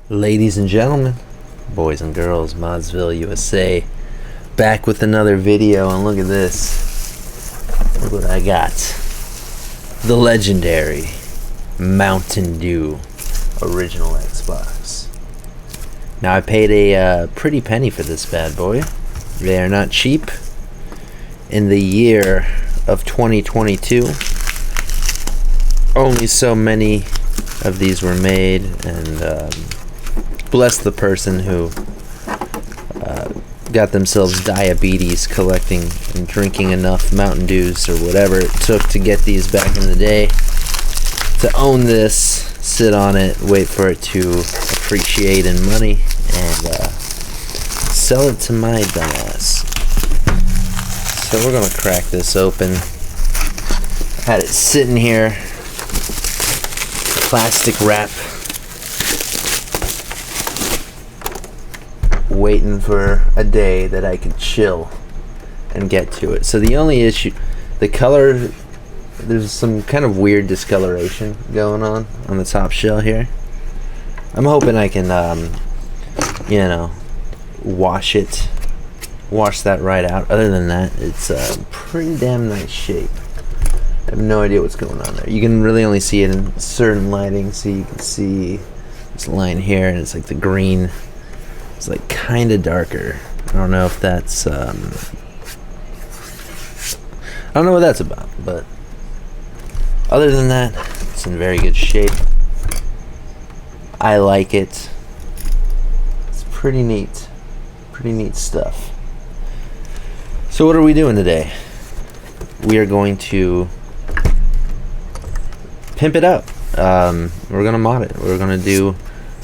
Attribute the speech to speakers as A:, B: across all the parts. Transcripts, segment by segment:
A: Ladies and gentlemen, boys and girls, ModzvilleUSA, back with another video, and look at this. Look what I got. The legendary Mountain Dew original Xbox. Now I paid a pretty penny for this bad boy. They are not cheap. In the year of 2022, only so many of these were made, and bless the person who got themselves diabetes collecting and drinking enough Mountain Dews or whatever it took to get these back in the day, to own this, sit on it, wait for it to appreciate in money, and sell it to my dumbass. So we're gonna crack this open. Had it sitting here, plastic wrap, waiting for a day that I could chill and get to it. So the only issue, the color, there's some kind of weird discoloration going on the top shell here. I'm hoping I can you know, wash that right out. Other than that, it's a pretty damn nice shape. I have no idea what's going on there. You can really only see it in certain lighting. So you can see this line here, and it's like the green. It's like kind of darker. I don't know if that's I don't know what that's about, but other than that, it's in very good shape. I like it. It's pretty neat stuff. So what are we doing today? We are going to pimp it up. We're gonna mod it. We're gonna do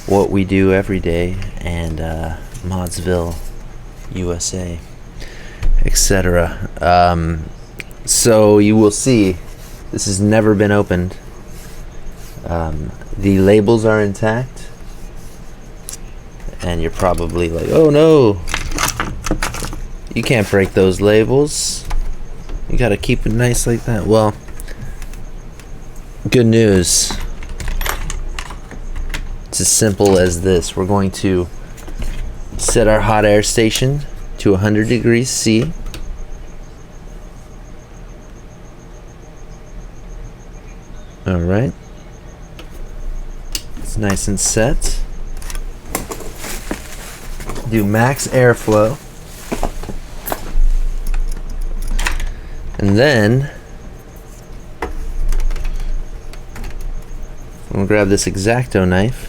A: what we do every day, and ModzvilleUSA, etc. So you will see this has never been opened. The labels are intact, and you're probably like, oh no, you can't break those labels, you gotta keep it nice like that. Well, good news. It's as simple as this. We're going to set our hot air station to 100 degrees C. Alright. It's nice and set. Do max airflow. And then I'm going to grab this X-Acto knife.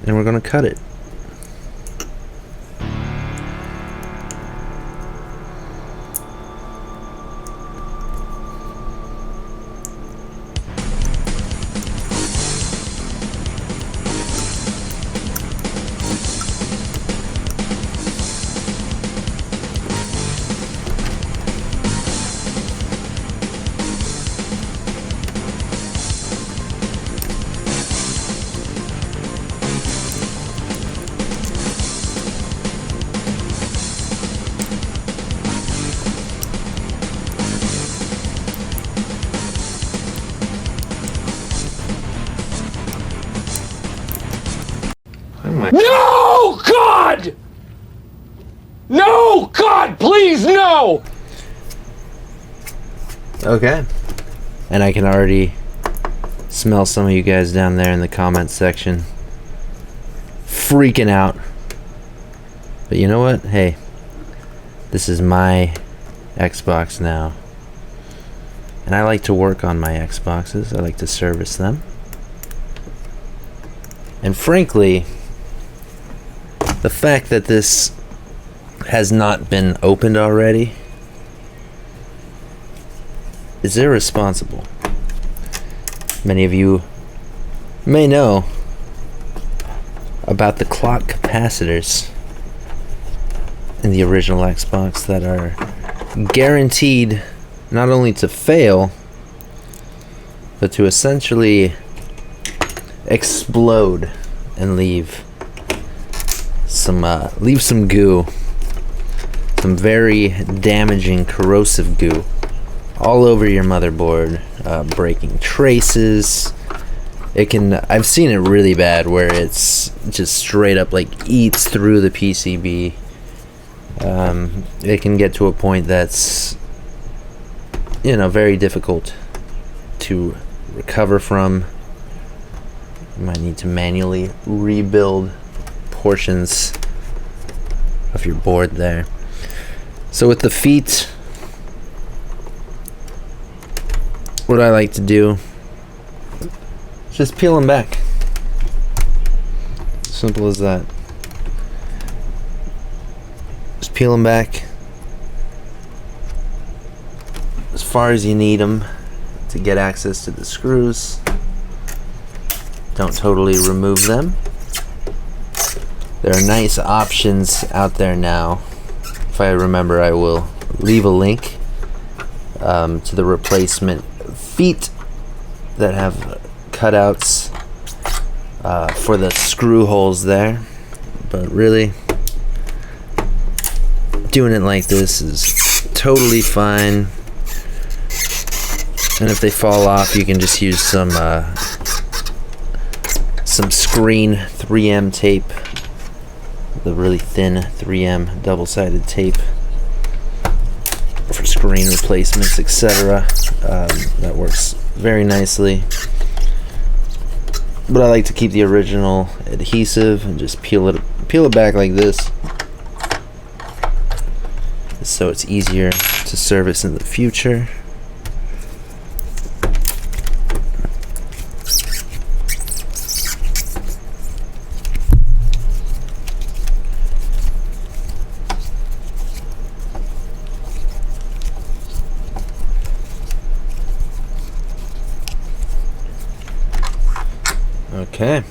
A: And we're going to cut it.
B: No, God! No, God, please, no!
A: Okay. And I can already smell some of you guys down there in the comments section freaking out. But you know what? Hey, this is my Xbox now. And I like to work on my Xboxes. I like to service them. And frankly, the fact that this has not been opened already is irresponsible. Many of you may know about the clock capacitors in the original Xbox that are guaranteed not only to fail, but to essentially explode and leave leave some goo, some very damaging corrosive goo all over your motherboard, breaking traces. I've seen it really bad where it's just straight up like eats through the PCB. It can get to a point that's, you know, very difficult to recover from. You might need to manually rebuild portions of your board there. So with the feet, what I like to do is just peel them back. Simple as that. Just peel them back as far as you need them to get access to the screws. Don't totally remove them. There are nice options out there now. If I remember, I will leave a link to the replacement feet that have cutouts for the screw holes there. But really, doing it like this is totally fine. And if they fall off, you can just use some screen 3M tape, the really thin 3M double-sided tape for screen replacements, etc. That works very nicely. But I like to keep the original adhesive and just peel it back like this, so it's easier to service in the future. Okay,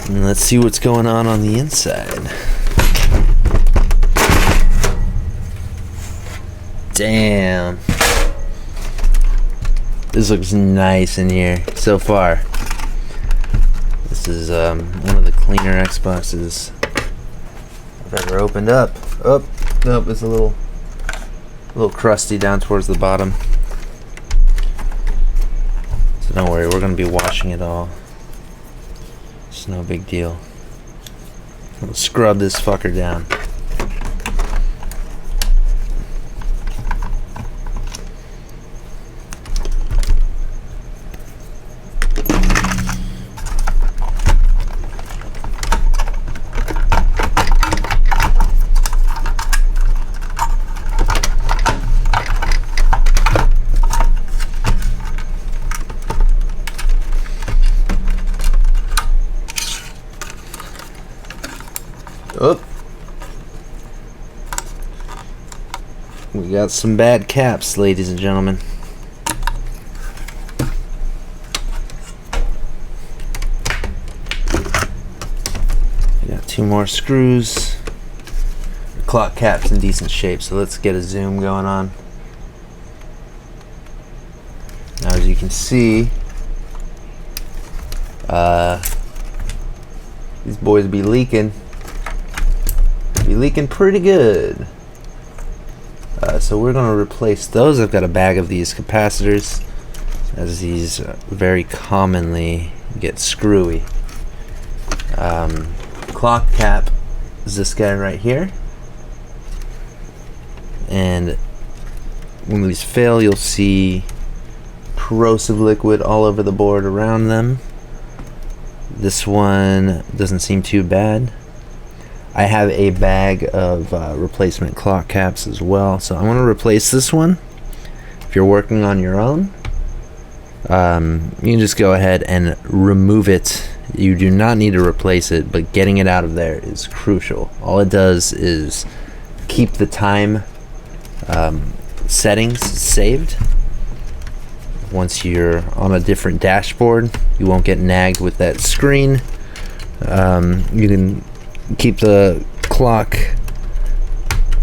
A: and let's see what's going on the inside. Damn, this looks nice in here so far. This is one of the cleaner Xboxes I've ever opened up. Oh, nope, it's a little crusty down towards the bottom. Don't worry, we're going to be washing it all. It's no big deal. We'll scrub this fucker down. Oh, we got some bad caps, ladies and gentlemen. We got 2 more screws. The clock cap's in decent shape, so let's get a zoom going on. Now, as you can see, these boys be leaking. Leaking pretty good. So we're going to replace those. I've got a bag of these capacitors, as these very commonly get screwy. Clock cap is this guy right here, and when these fail, you'll see corrosive liquid all over the board around them. This one doesn't seem too bad. I have a bag of replacement clock caps as well, so I'm going to replace this one. If you're working on your own, you can just go ahead and remove it. You do not need to replace it, but getting it out of there is crucial. All it does is keep the time settings saved. Once you're on a different dashboard, you won't get nagged with that screen. You can keep the clock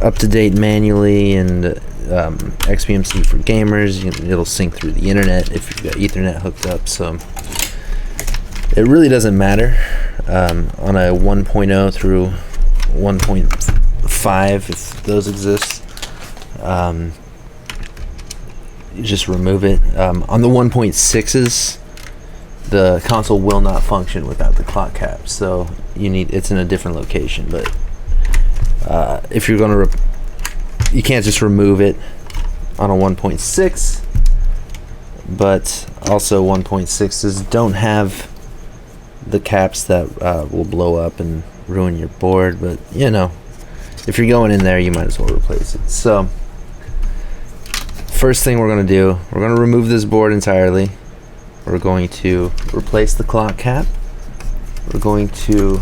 A: up to date manually, and XBMC for gamers, it'll sync through the internet if you've got Ethernet hooked up, so it really doesn't matter. on a 1.0 through 1.5, if those exist. You just remove it. On the 1.6s, the console will not function without the clock cap, so it's in a different location. But if you're going to, you can't just remove it on a 1.6. But also 1.6s don't have the caps that will blow up and ruin your board. But you know, if you're going in there, you might as well replace it. So first thing we're going to do, we're going to remove this board entirely. We're going to replace the clock cap. We're going to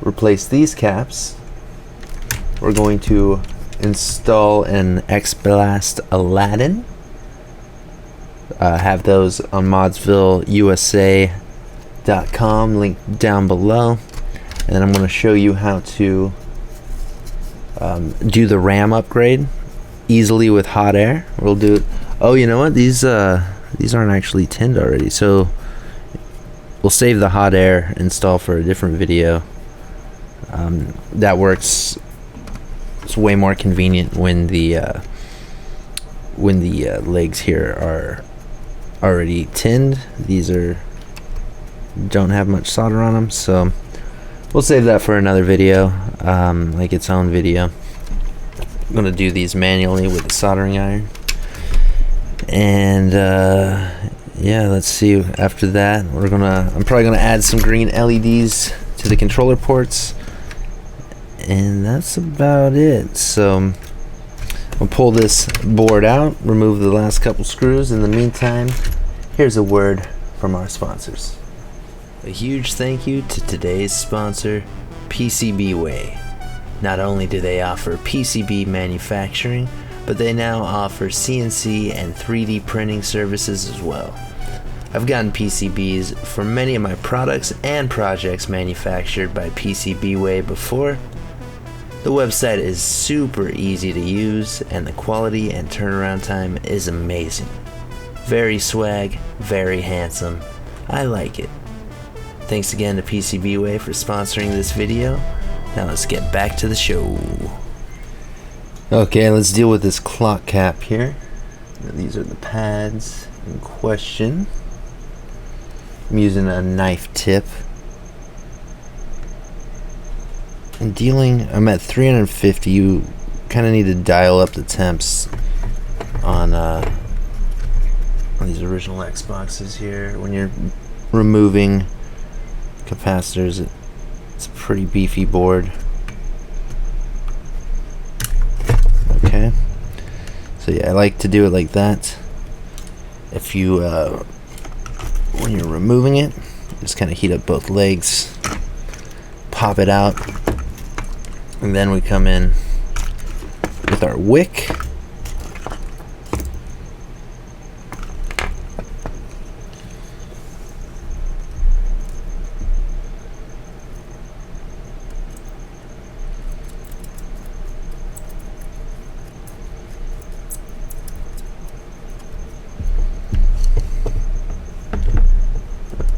A: replace these caps. We're going to install an Xblast Aladdin. Have those on ModzvilleUSA.com, link down below. And then I'm going to show you how to do the RAM upgrade easily with hot air. We'll do it. Oh, you know what? These aren't actually tinned already, so we'll save the hot air install for a different video. That works. It's way more convenient when the legs here are already tinned. These don't have much solder on them, so we'll save that for another video, like its own video. I'm gonna do these manually with the soldering iron, and yeah, let's see. After that, I'm probably gonna add some green LEDs to the controller ports, and that's about it. So I'll pull this board out, remove the last couple screws. In the meantime, here's a word from our sponsors. A huge thank you to today's sponsor, PCBWay. Not only do they offer PCB manufacturing, but they now offer CNC and 3D printing services as well. I've gotten PCBs for many of my products and projects manufactured by PCBWay before. The website is super easy to use, and the quality and turnaround time is amazing. Very swag, very handsome. I like it. Thanks again to PCBWay for sponsoring this video. Now let's get back to the show. Okay, let's deal with this clock cap here. Now, these are the pads in question. I'm using a knife tip. I'm at 350. You kind of need to dial up the temps on these original Xboxes here. When you're removing capacitors, it's a pretty beefy board. Okay, so yeah, I like to do it like that. If you when you're removing it, just kind of heat up both legs, pop it out, and then we come in with our wick.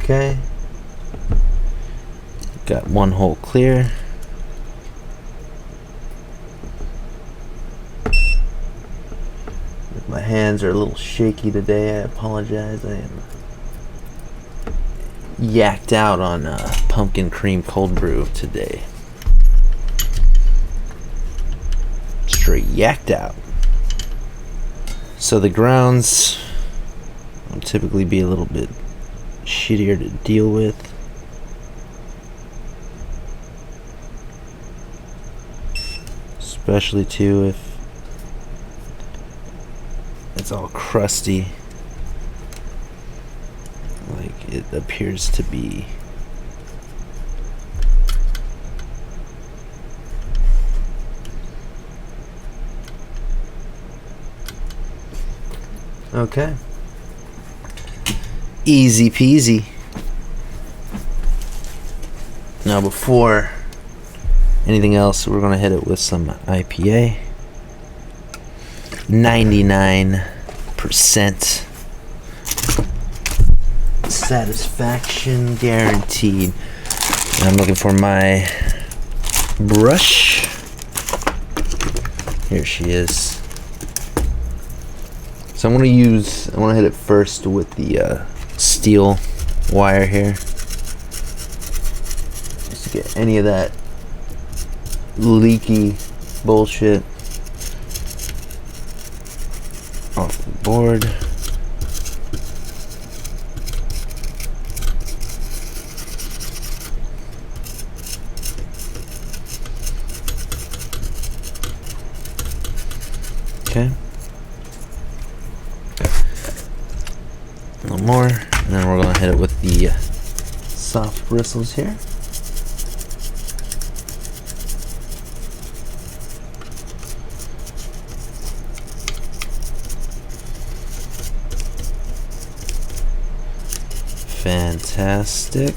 A: Okay, got one hole clear. My hands are a little shaky today. I apologize. I am yacked out on pumpkin cream cold brew today. Straight yacked out. So the grounds will typically be a little bit shittier to deal with. Especially too if it's all crusty like it appears to be. Okay. Easy peasy. Now before anything else, we're going to hit it with some IPA. 99% satisfaction guaranteed. I'm looking for my brush. Here she is. So I'm going to hit it first with the steel wire here, just to get any of that leaky bullshit off the board. Okay. A little more, and then we're going to hit it with the soft bristles here. Fantastic.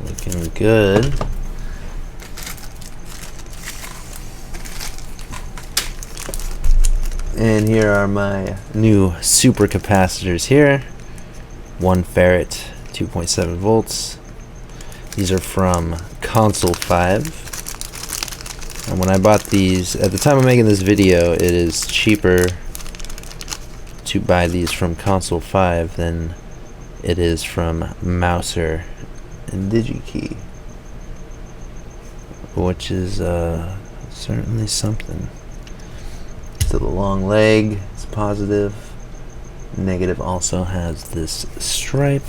A: Looking good. And here are my new super capacitors here. 1 farad, 2.7 volts. These are from Console 5. And when I bought these, at the time of making this video, it is cheaper to buy these from Console 5 than it is from Mouser and DigiKey, which is certainly something. So the long leg is positive. Negative also has this stripe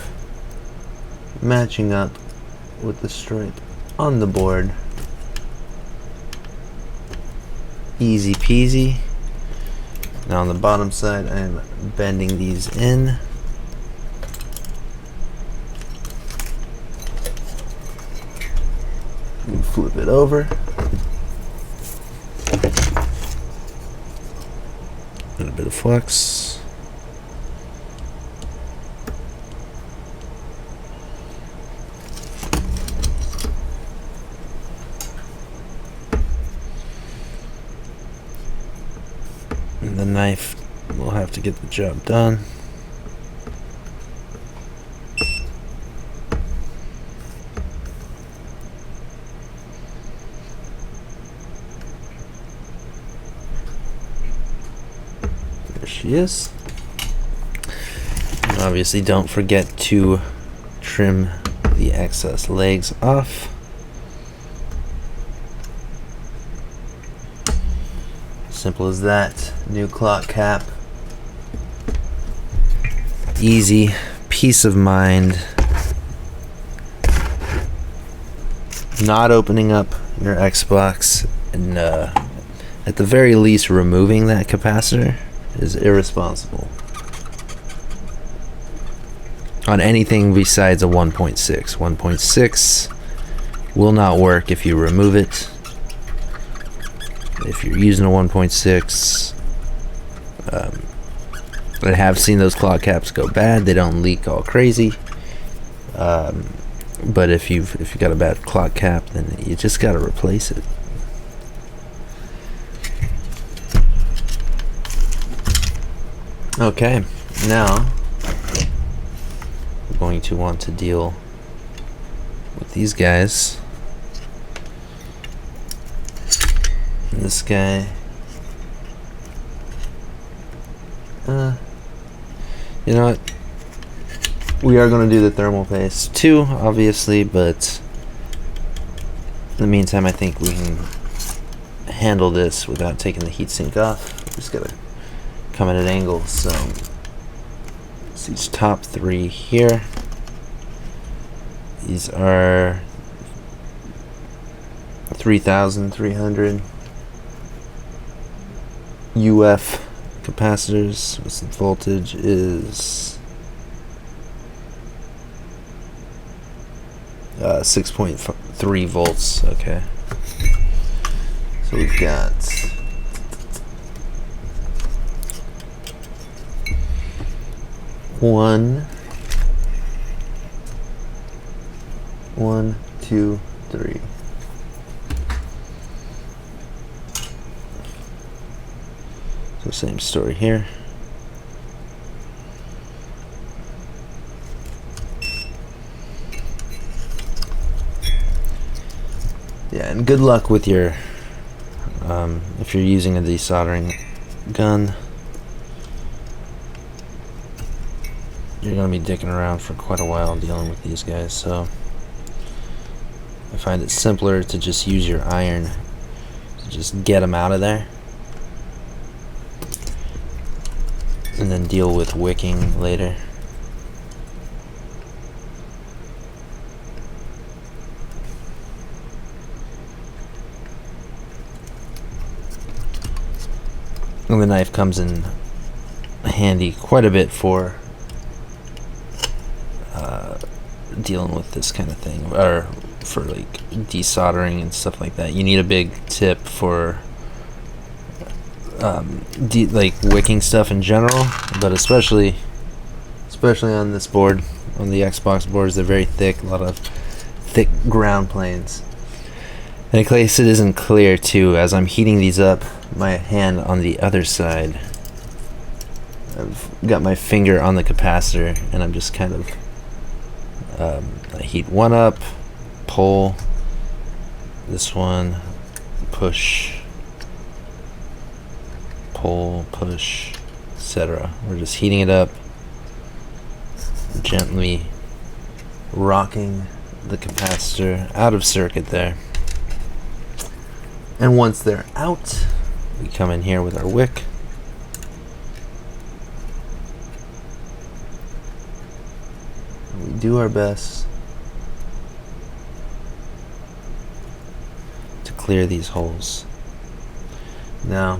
A: matching up with the stripe on the board. Easy peasy. Now on the bottom side, I am bending these in. You flip it over. A little bit of flex. And the knife will have to get the job done. There she is. And obviously don't forget to trim the excess legs off. Simple as that. New clock cap. Easy. Peace of mind. Not opening up your Xbox and at the very least removing that capacitor is irresponsible. On anything besides a 1.6. 1.6 will not work if you remove it. If you're using a 1.6, I have seen those clock caps go bad. They don't leak all crazy. But if you've got a bad clock cap, then you just gotta replace it. Okay, now I'm going to want to deal with these guys. And this guy, you know what? We are going to do the thermal paste too, obviously, but in the meantime, I think we can handle this without taking the heatsink off. Just gotta come at an angle. So these top three here, these are 3,300 UF capacitors. The voltage is 6.3 volts. Okay, so we've got one, two, three. So same story here. Yeah, and good luck with your if you're using a desoldering gun. You're gonna be dicking around for quite a while dealing with these guys, so I find it simpler to just use your iron to just get them out of there, and then deal with wicking later. And the knife comes in handy quite a bit for dealing with this kind of thing, or for like desoldering and stuff like that. You need a big tip for like wicking stuff in general, but especially on this board, on the Xbox boards. They're very thick, a lot of thick ground planes. And in case it isn't clear too, as I'm heating these up, my hand on the other side, I've got my finger on the capacitor, and I'm just kind of I heat one up, pull, this one, push, pull, push, etc. We're just heating it up, gently rocking the capacitor out of circuit there. And once they're out, we come in here with our wick. And we do our best to clear these holes. Now,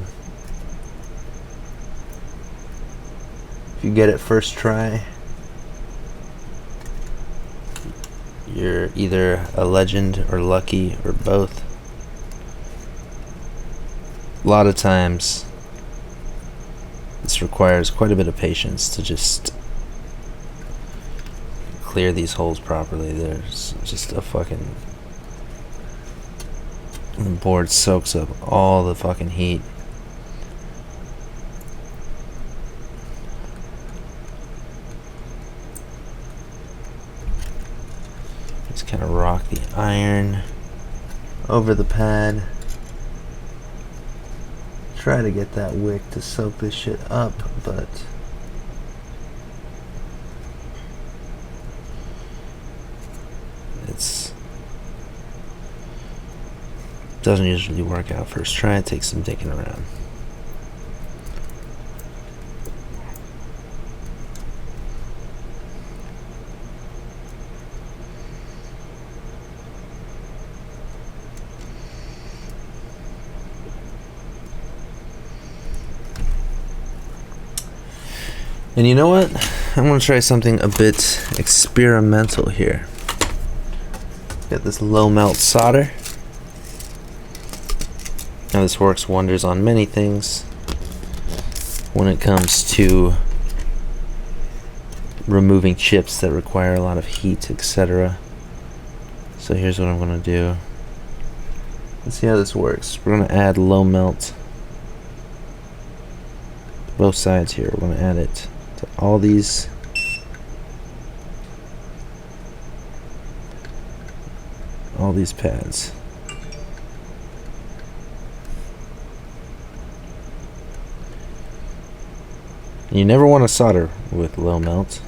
A: if you get it first try, you're either a legend or lucky or both. A lot of times this requires quite a bit of patience to just clear these holes properly. There's just a fucking, the board soaks up all the fucking heat. Just kind of rock the iron over the pad. Try to get that wick to soak this shit up, but doesn't usually work out first try. It takes some dicking around. And you know what? I'm gonna try something a bit experimental here. Got this low melt solder. Now this works wonders on many things when it comes to removing chips that require a lot of heat, etc. So here's what I'm gonna do. Let's see how this works. We're gonna add low melt to both sides here. We're gonna add it to all these pads. You never want to solder with low melt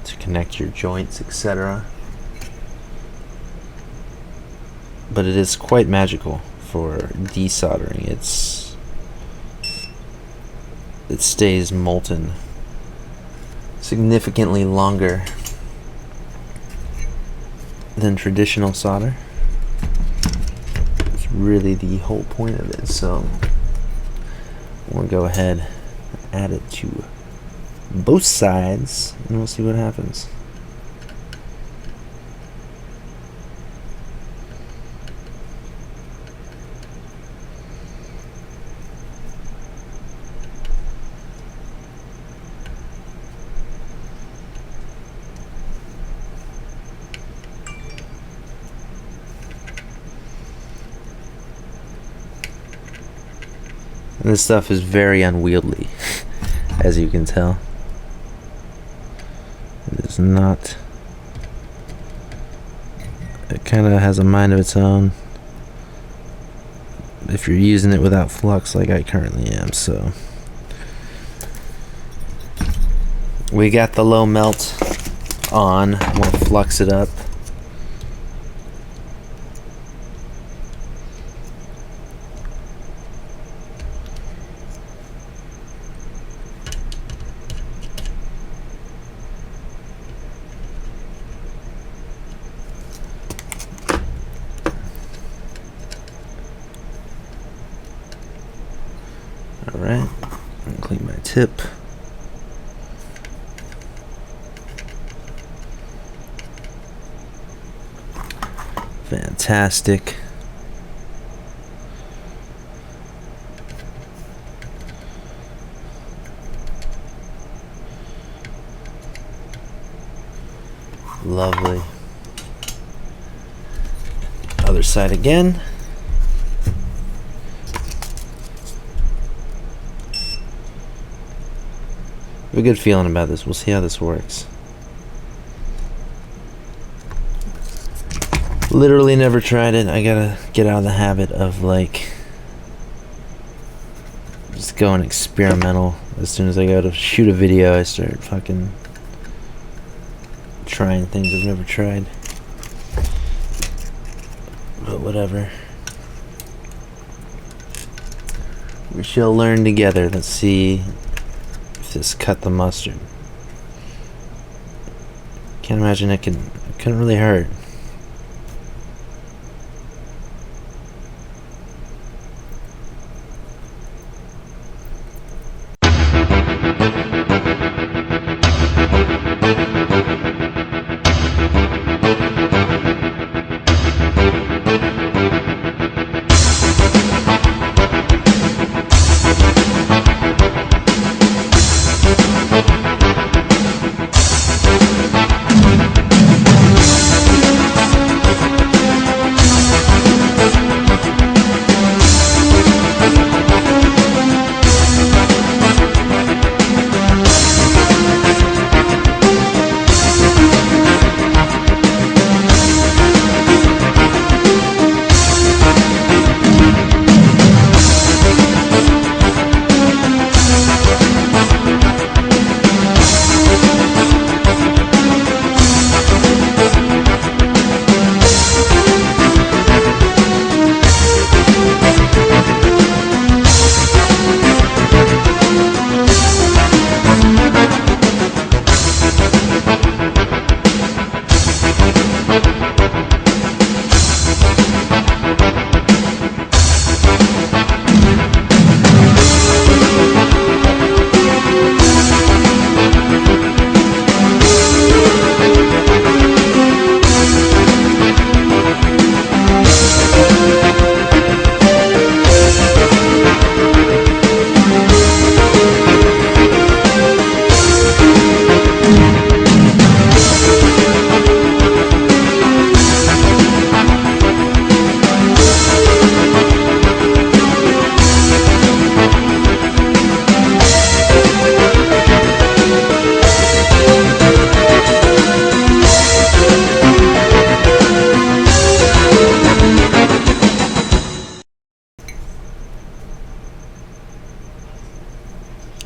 A: to connect your joints, etc. But it is quite magical for desoldering. It stays molten significantly longer than traditional solder. It's really the whole point of it. So we'll go ahead and add it to both sides and we'll see what happens. And this stuff is very unwieldy, as you can tell. It is not a kind of has a mind of its own if you're using it without flux like I currently am. So we got the low melt on. We'll flux it up. Alright, clean my tip. Fantastic. Lovely. Other side again. I have a good feeling about this. We'll see how this works. Literally never tried it. I gotta get out of the habit of like just going experimental. As soon as I go to shoot a video, I start fucking trying things I've never tried. But whatever. We shall learn together. Let's see. Just cut the mustard. Can't imagine it couldn't really hurt.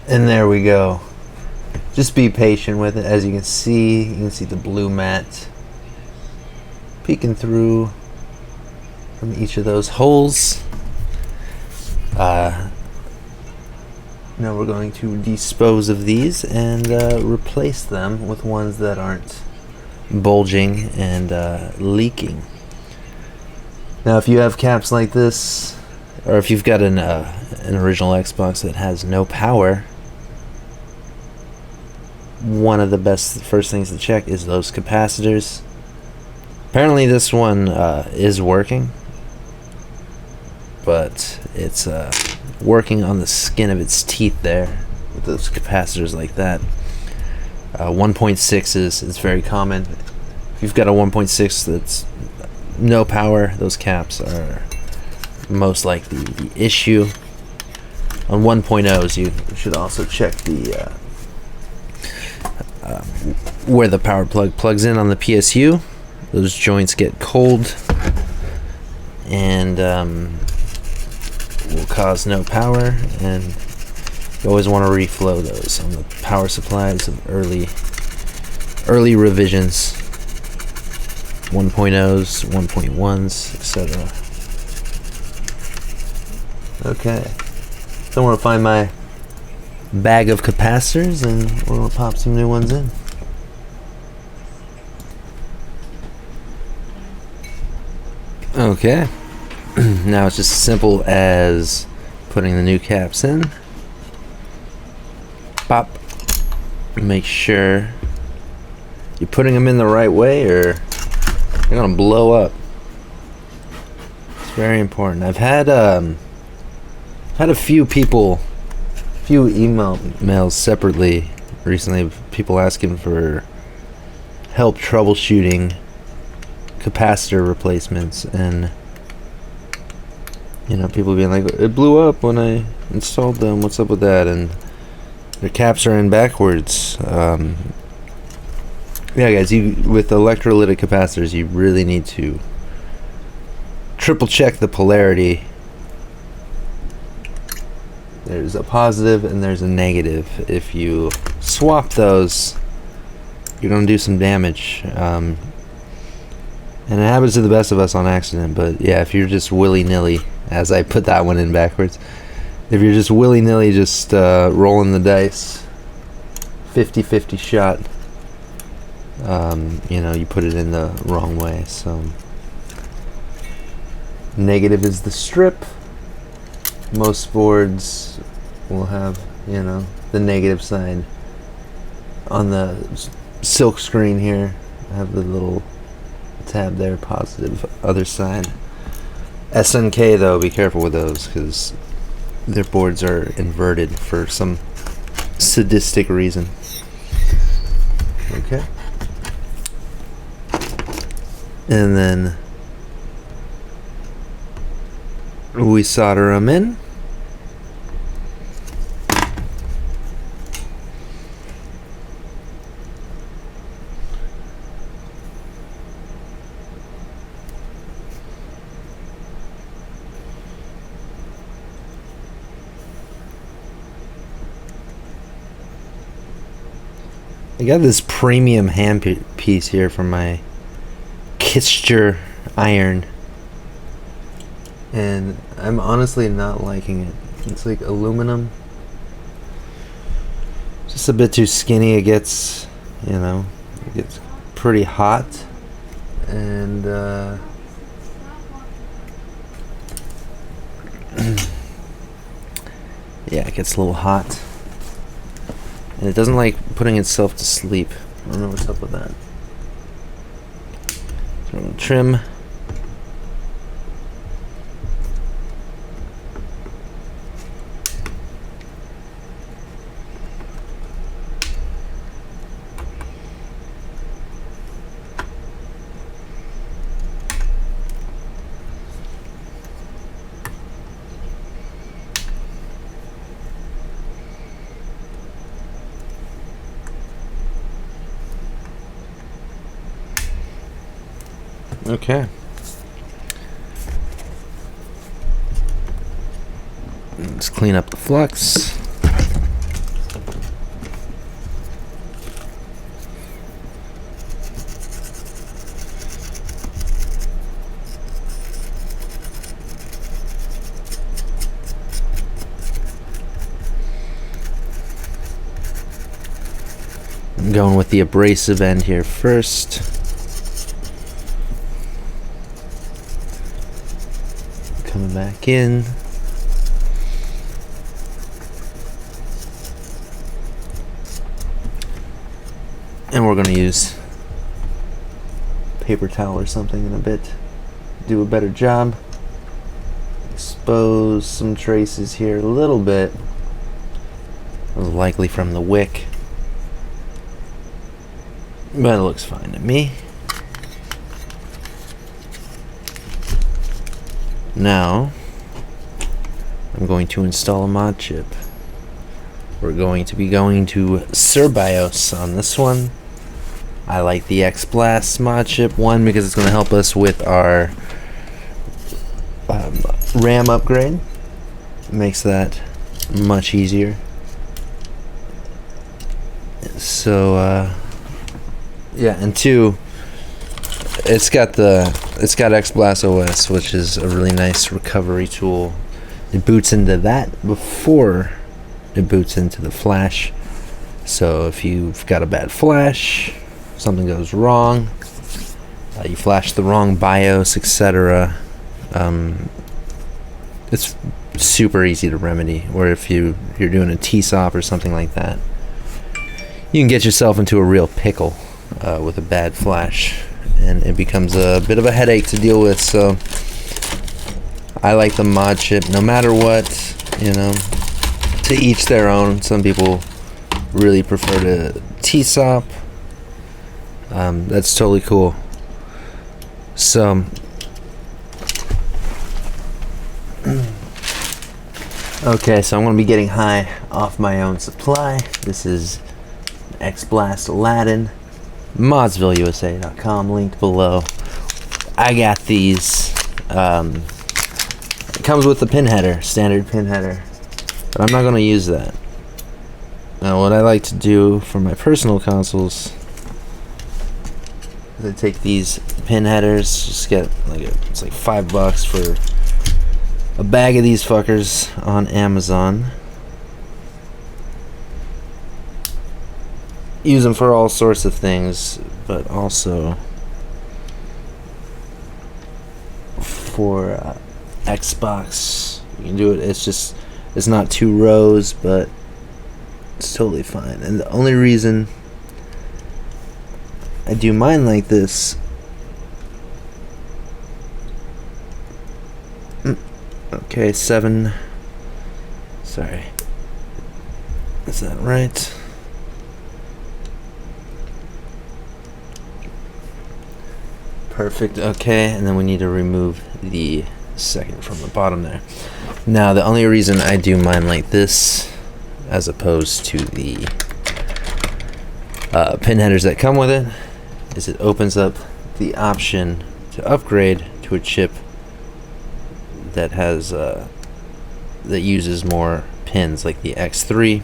A: And there we go. Just be patient with it. As you can see the blue mat peeking through from each of those holes. Now we're going to dispose of these and replace them with ones that aren't bulging and leaking. Now if you have caps like this, or if you've got an original Xbox that has no power, one of the first things to check is those capacitors. Apparently this one is working, but it's working on the skin of its teeth there with those capacitors like that. 1.6 is very common. If you've got a 1.6 that's no power, those caps are most likely the issue. On 1.0s you should also check the where the power plug plugs in on the PSU. those joints get cold and will cause no power, and you always want to reflow those on the power supplies of early revisions, 1.0s, 1.1s, etc. Okay, so I'm going to find my bag of capacitors and we'll pop some new ones in. Okay, now it's just as simple as putting the new caps in. Pop. Make sure you're putting them in the right way or they're gonna blow up. It's very important. I've had a few emails separately recently, people asking for help troubleshooting capacitor replacements, and you know, people being like, it blew up when I installed them, what's up with that? And their caps are in backwards. Yeah guys, with electrolytic capacitors you really need to triple check the polarity. There's a positive and there's a negative. If you swap those, you're gonna do some damage. And it happens to the best of us on accident, but yeah, if you're just willy-nilly, as I put that one in backwards, if you're just willy-nilly just rolling the dice, 50-50 shot, you know, you put it in the wrong way. So negative is the strip. Most boards will have, you know, the negative side. On the silk screen here, I have the little tab there, positive, other side. SNK though, be careful with those because their boards are inverted for some sadistic reason. Okay. And then we solder them in. I got this premium hand piece here from my Kistcher iron, and I'm honestly not liking it. It's like aluminum, just a bit too skinny. It gets, you know, it gets pretty hot, and yeah, it gets a little hot. And it doesn't like putting itself to sleep. I don't know what's up with that. So we're gonna trim. Okay. Let's clean up the flux. I'm going with the abrasive end here first. Coming back in. And we're going to use paper towel or something in a bit. Do a better job. Expose some traces here a little bit. Likely from the wick. But it looks fine to me. Now, I'm going to install a Modchip. We're going to be going to Cerbios on this one. I like the Xblast Modchip one because it's going to help us with our RAM upgrade. It makes that much easier. So yeah, and two, it's got Xblast OS, which is a really nice recovery tool. It boots into that before it boots into the flash. So if you've got a bad flash, something goes wrong, you flash the wrong BIOS, etc., it's super easy to remedy. Or if you're doing a TSOP or something like that, you can get yourself into a real pickle with a bad flash, and it becomes a bit of a headache to deal with. So I like the Modchip no matter what, you know, to each their own. Some people really prefer to TSOP. That's totally cool. So okay, so I'm going to be getting high off my own supply. This is Xblast Aladdin, ModzvilleUSA.com, linked below. I got these. It comes with the pin header, standard pin header, but I'm not going to use that. Now, what I like to do for my personal consoles is I take these pin headers, just get it's like $5 for a bag of these fuckers on Amazon. Use them for all sorts of things, but also for Xbox. You can do it. It's not 2 rows, but it's totally fine. And the only reason I do mine like this, okay, 7, sorry, is that right? Perfect. Okay, and then we need to remove the second from the bottom there. Now, the only reason I do mine like this as opposed to the pin headers that come with it is it opens up the option to upgrade to a chip that has that uses more pins, like the X3.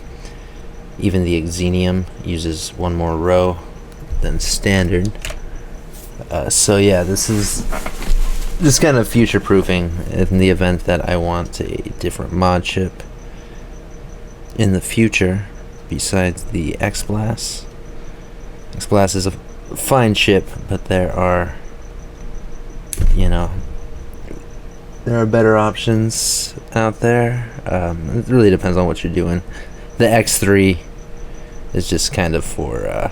A: Even the Xenium uses one more row than standard. So yeah, this is just kind of future-proofing in the event that I want a different mod chip in the future besides the Xblast. Xblast is a fine chip, but there are, you know, there are better options out there. It really depends on what you're doing. The X3 is just kind of for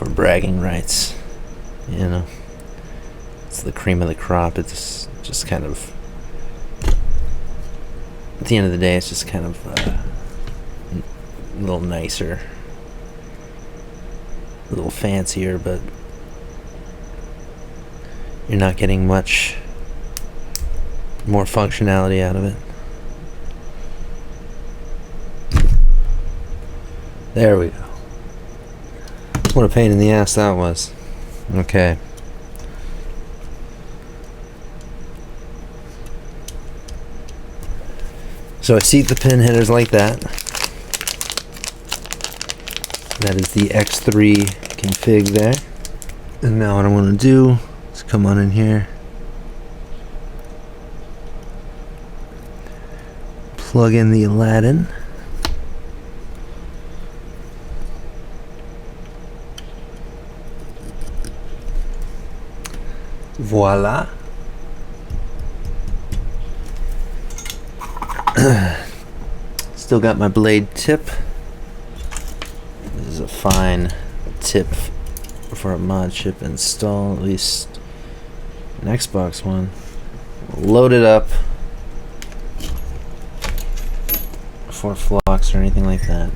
A: bragging rights. You know, it's the cream of the crop. It's just kind of, at the end of the day, it's just kind of a little nicer, a little fancier, but you're not getting much more functionality out of it. There we go. What a pain in the ass that was. Okay. So I seat the pin headers like that. That is the X3 config there. And now what I want to do is come on in here, plug in the Aladdin. Voila. Still got my blade tip. This is a fine tip for a mod chip install, at least an Xbox one. Load it up before flux or anything like that.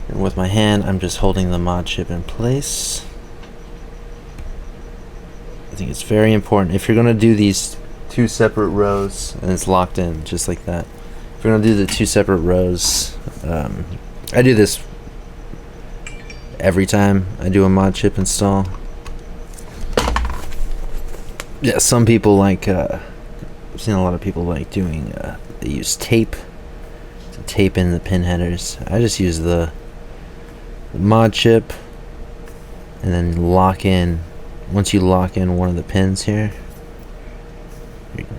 A: And with my hand, I'm just holding the mod chip in place. I think it's very important if you're going to do these 2 separate rows, and it's locked in just like that. If you're going to do the 2 separate rows, I do this every time I do a Modchip install. Yeah, some people like, I've seen a lot of people like doing, they use tape to tape in the pin headers. I just use the Modchip and then lock in. Once you lock in one of the pins here,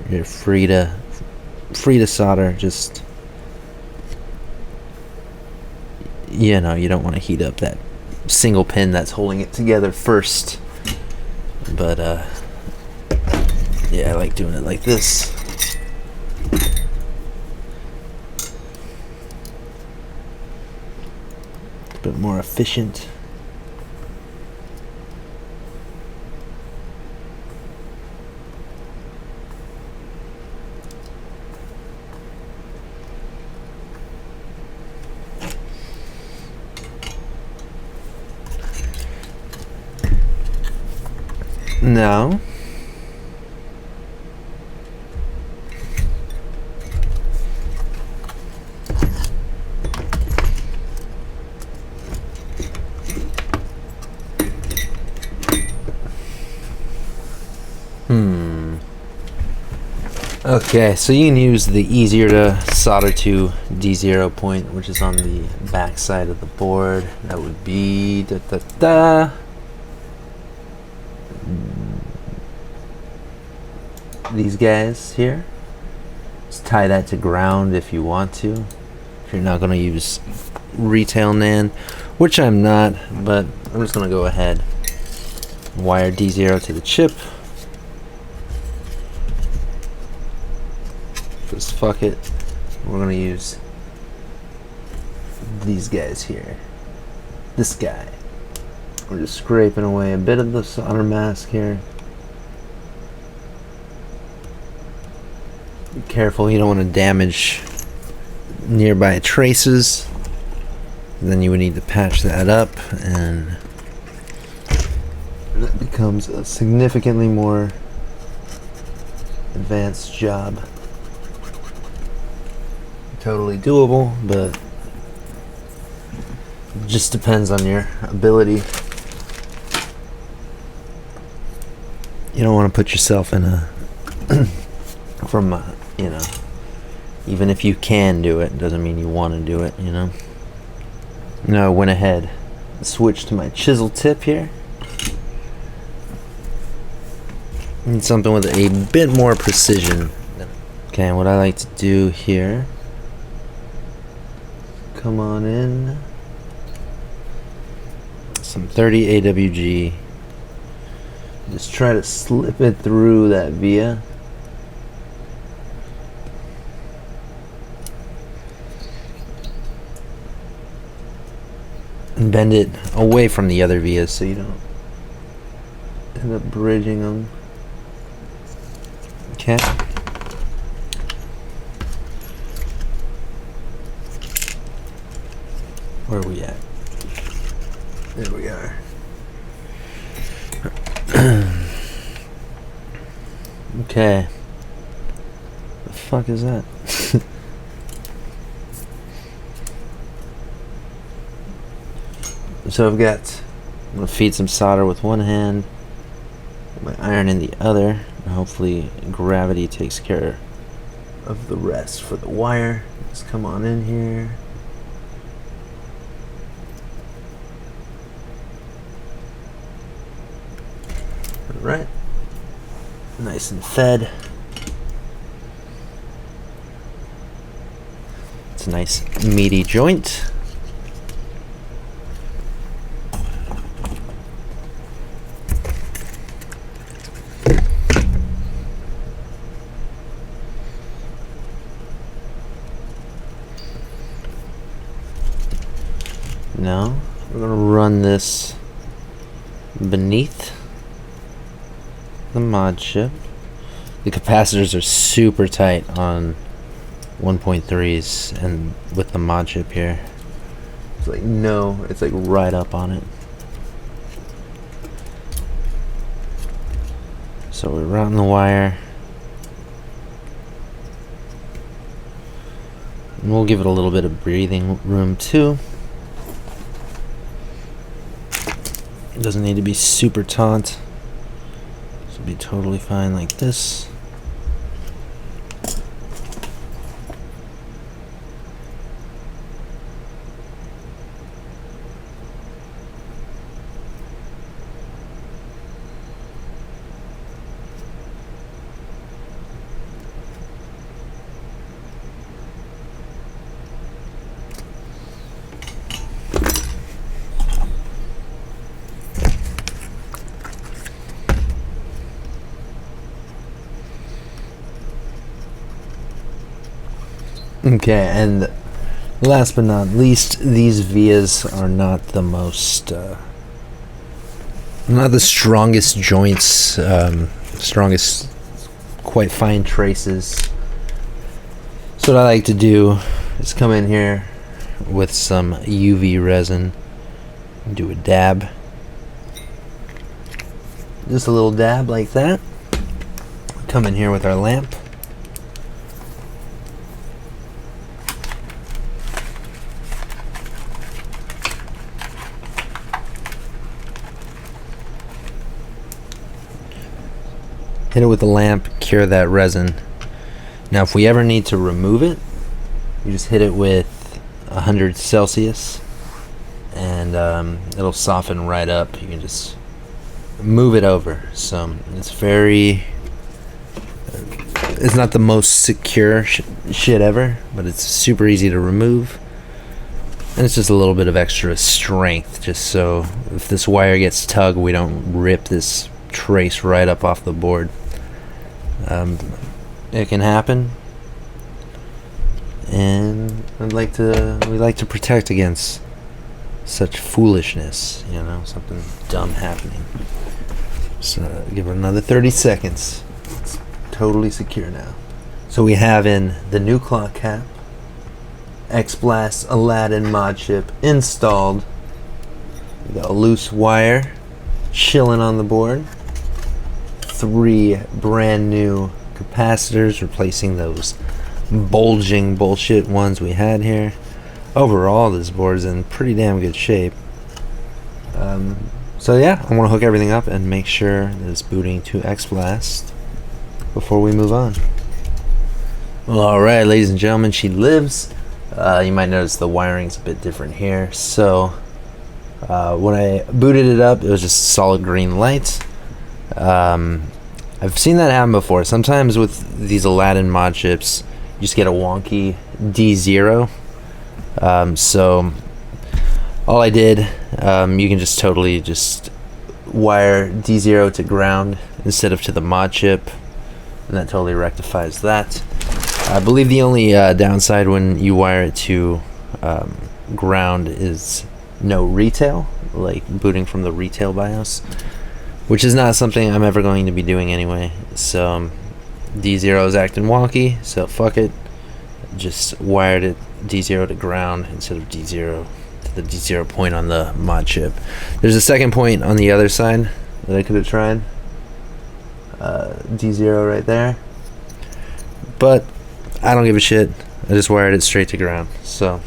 A: you're free to solder. Just, you know, you don't want to heat up that single pin that's holding it together first. But yeah, I like doing it like this. It's a bit more efficient. Now, okay, so you can use the easier to solder to D0 point, which is on the back side of the board. That would be these guys here. Just tie that to ground if you want to. If you're not going to use retail NAND, which I'm not, but I'm just going to go ahead. Wire D0 to the chip. Just fuck it. We're going to use these guys here. This guy. We're just scraping away a bit of the solder mask here. Be careful, you don't want to damage nearby traces. Then you would need to patch that up, and that becomes a significantly more advanced job. Totally doable, but it just depends on your ability. You don't want to put yourself in a you know, even if you can do it, doesn't mean you want to do it, you know. Now I went ahead and switched to my chisel tip here. Need something with a bit more precision. Okay, what I like to do here, come on in, some 30 AWG, just try to slip it through that via. And bend it away from the other vias so you don't end up bridging them. Okay. Where are we at? There we are. Okay. The fuck is that? So I'm gonna feed some solder with one hand, my iron in the other, and hopefully gravity takes care of the rest for the wire. Just come on in here. Alright. Nice and fed. It's a nice meaty joint. Now we're going to run this beneath the Modchip. The capacitors are super tight on 1.3s, and with the Modchip here, it's like it's like right up on it. So we're routing the wire, and we'll give it a little bit of breathing room too. Doesn't need to be super taut. This will be totally fine like this. Okay, and last but not least, these vias are not the most, not the strongest joints, strongest, quite fine traces. So what I like to do is come in here with some UV resin, do a dab, just a little dab like that. Come in here with our lamp. Hit it with the lamp, cure that resin. Now if we ever need to remove it, you just hit it with 100 Celsius and it'll soften right up. You can just move it over. So it's very, it's not the most secure shit ever, but it's super easy to remove. And it's just a little bit of extra strength, just so if this wire gets tugged, we don't rip this trace right up off the board. It can happen, and we like to protect against such foolishness, you know, something dumb happening. So give it another 30 seconds. It's totally secure now. So we have in the new clock cap, Xblast Aladdin Modchip installed. We got a loose wire chilling on the board. 3 brand new capacitors, replacing those bulging bullshit ones we had here. Overall, this board is in pretty damn good shape. So yeah, I want to hook everything up and make sure that it's booting to Xblast before we move on. Well, alright, ladies and gentlemen, she lives. You might notice the wiring's a bit different here. So when I booted it up, it was just solid green light. I've seen that happen before. Sometimes with these Aladdin mod chips, you just get a wonky D0. So all I did, you can just totally just wire D0 to ground instead of to the mod chip, and that totally rectifies that. I believe the only downside when you wire it to ground is no retail, like booting from the retail BIOS, which is not something I'm ever going to be doing anyway. So D0 is acting wonky, so fuck it. Just wired it D0 to ground instead of D0 to the D0 point on the mod chip. There's a second point on the other side that I could have tried. D0 right there. But I don't give a shit. I just wired it straight to ground. So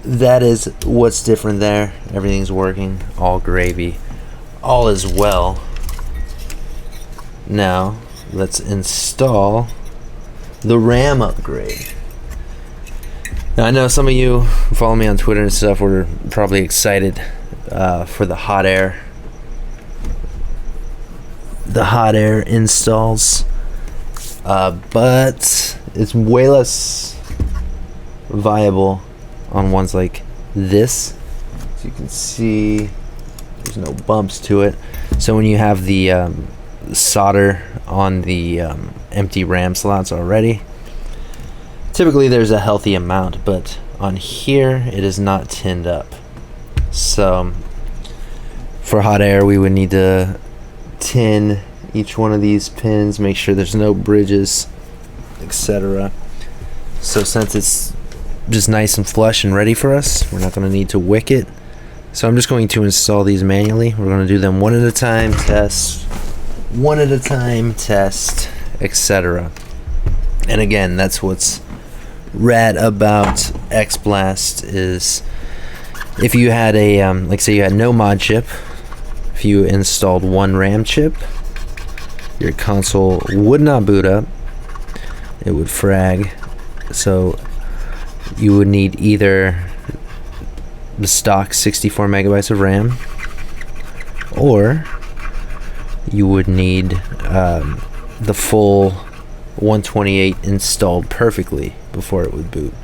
A: that is what's different there. Everything's working, all gravy. All is well. Now let's install the RAM upgrade. Now I know some of you who follow me on Twitter and stuff were probably excited for the hot air installs, but it's way less viable on ones like this. As you can see, there's no bumps to it. So when you have the solder on the empty RAM slots already, typically there's a healthy amount, but on here it is not tinned up. So for hot air, we would need to tin each one of these pins, make sure there's no bridges, etc. So since it's just nice and flush and ready for us, we're not going to need to wick it. So I'm just going to install these manually. We're going to do them one at a time, test, one at a time, test, etc. And again, that's what's rad about Xblast, is if you had a like say you had no mod chip, if you installed one RAM chip, your console would not boot up. It would frag. So you would need either the stock 64 megabytes of RAM, or you would need the full 128 installed perfectly before it would boot.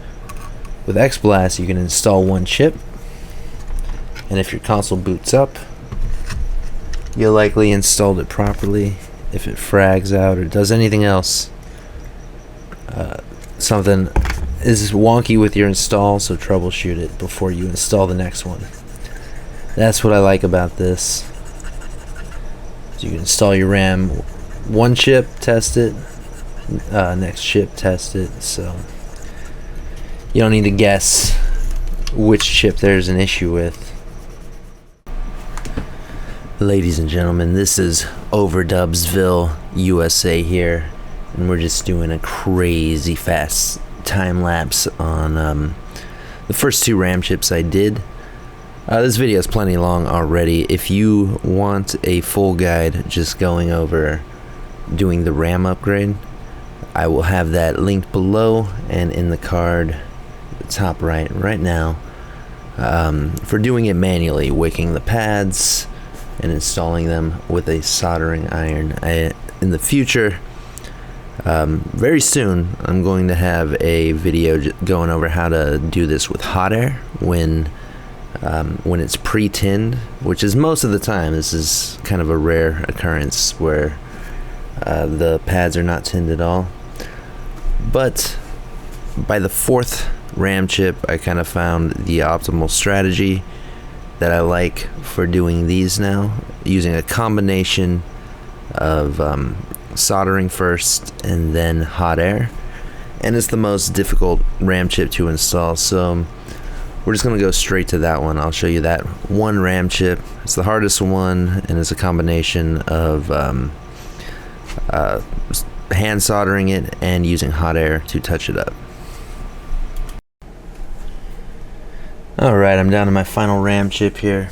A: With Xblast, you can install one chip, and if your console boots up, you'll likely installed it properly. If it frags out or does anything else, something is wonky with your install, so troubleshoot it before you install the next one. That's what I like about this. So you can install your RAM, one chip, test it, next chip, test it, so you don't need to guess which chip there's an issue with. Ladies and gentlemen, this is ModzvilleUSA here, and we're just doing a crazy fast time lapse on the first two RAM chips I did. This video is plenty long already. If you want a full guide just going over doing the RAM upgrade, I will have that linked below and in the card top right now, for doing it manually, wicking the pads and installing them with a soldering iron. In the future, very soon, I'm going to have a video going over how to do this with hot air when it's pre-tinned, which is most of the time. This is kind of a rare occurrence where the pads are not tinned at all. But by the fourth RAM chip, I kind of found the optimal strategy that I like for doing these now, using a combination of soldering first and then hot air. And it's the most difficult RAM chip to install, so we're just going to go straight to that one. I'll show you that one RAM chip. It's the hardest one, and it's a combination of hand soldering it and using hot air to touch it up. Alright, I'm down to my final RAM chip here,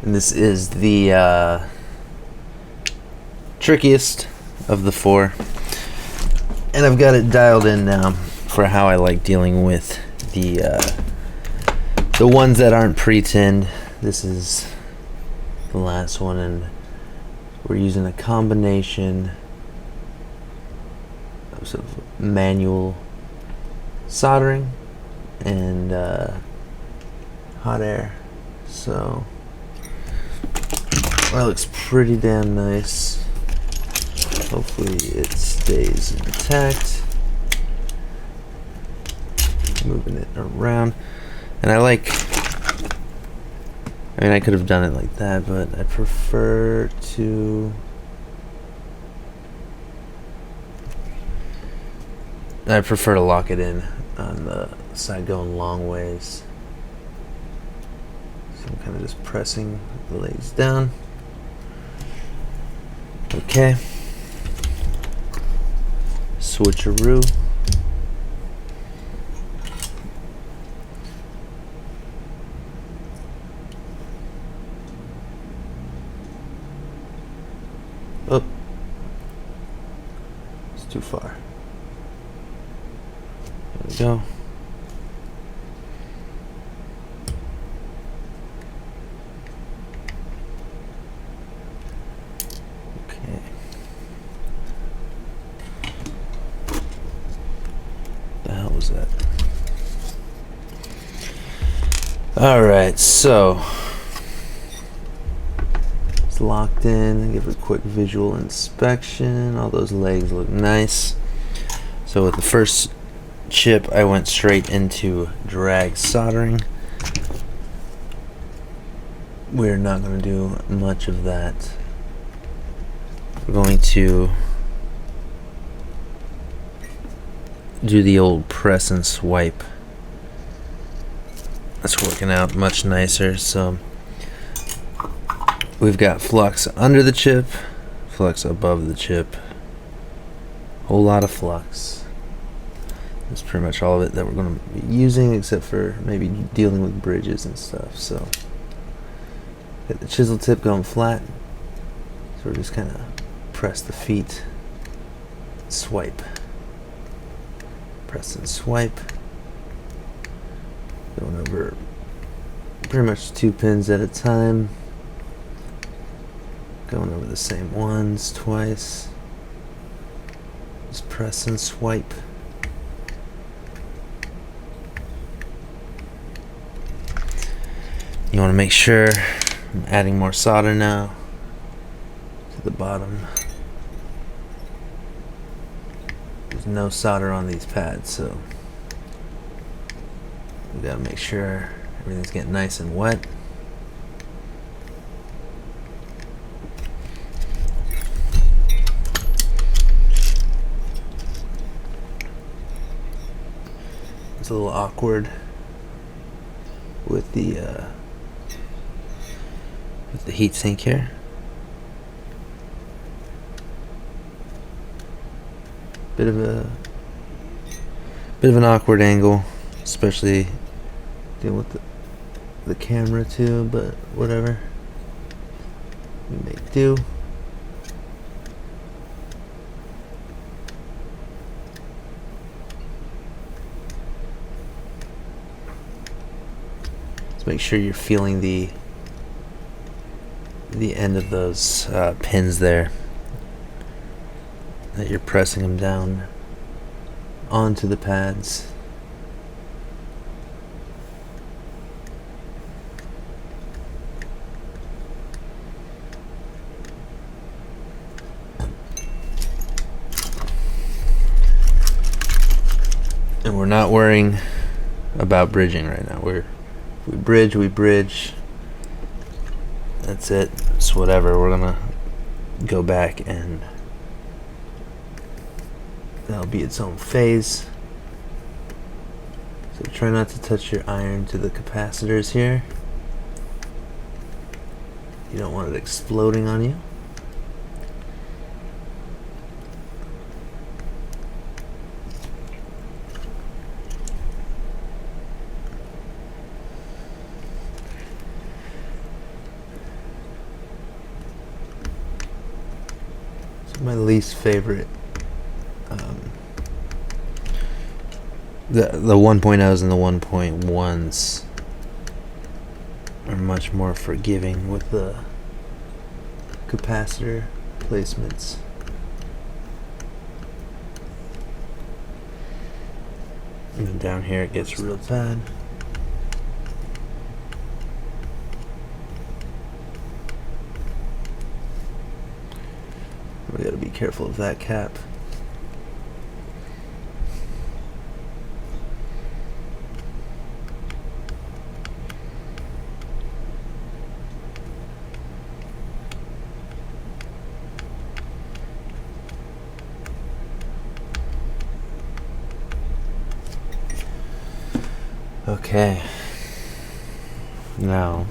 A: and this is the trickiest of the four, and I've got it dialed in now for how I like dealing with the ones that aren't pre-tinned. This is the last one, and we're using a combination of sort of manual soldering and hot air. So that looks pretty damn nice. Hopefully it stays intact. Moving it around, and I mean, I could have done it like that, but I prefer to lock it in on the side going long ways. So I'm kind of just pressing the legs down. Okay. Switcheroo. Oh, it's too far. There we go. Okay. The hell was that? All right, so locked in. Give a quick visual inspection. All those legs look nice. So with the first chip, I went straight into drag soldering. We're not going to do much of that. We're going to do the old press and swipe. That's working out much nicer. So we've got flux under the chip, flux above the chip, whole lot of flux. That's pretty much all of it that we're going to be using, except for maybe dealing with bridges and stuff. So get the chisel tip going flat. So we're just kind of press the feet, swipe, press and swipe, going over pretty much 2 pins at a time, going over the same ones twice, just press and swipe. You want to make sure I'm adding more solder now to the bottom. There's no solder on these pads, so we gotta make sure everything's getting nice and wet. It's a little awkward with the heat sink here. Bit of an awkward angle, especially dealing with the camera too, but whatever. We make do. Let's make sure you're feeling the end of those pins there, that you're pressing them down onto the pads. And we're not worrying about bridging right now. If we bridge, we bridge. That's it. It's whatever. We're gonna go back and that'll be its own phase. So try not to touch your iron to the capacitors here. You don't want it exploding on you. My least favorite, the 1.0s and the 1.1s are much more forgiving with the capacitor placements. And then down here it gets real bad. We gotta be careful of that cap. Okay. Now,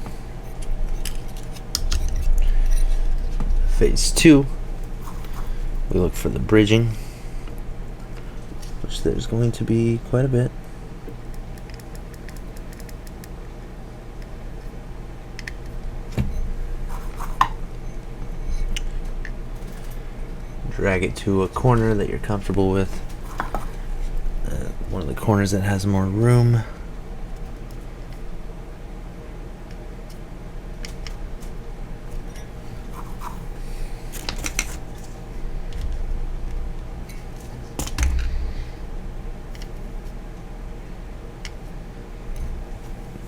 A: phase 2. We look for the bridging, which there's going to be quite a bit. Drag it to a corner that you're comfortable with. One of the corners that has more room.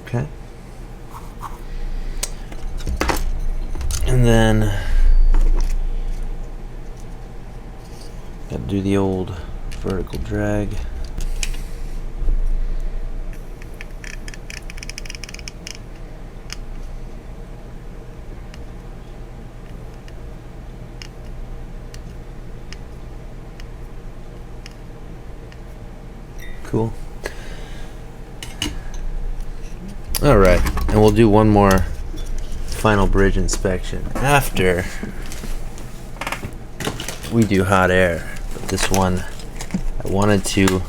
A: Okay. And then gotta do the old vertical drag. Cool. Alright, and we'll do one more final bridge inspection after we do hot air. But this one, I wanted to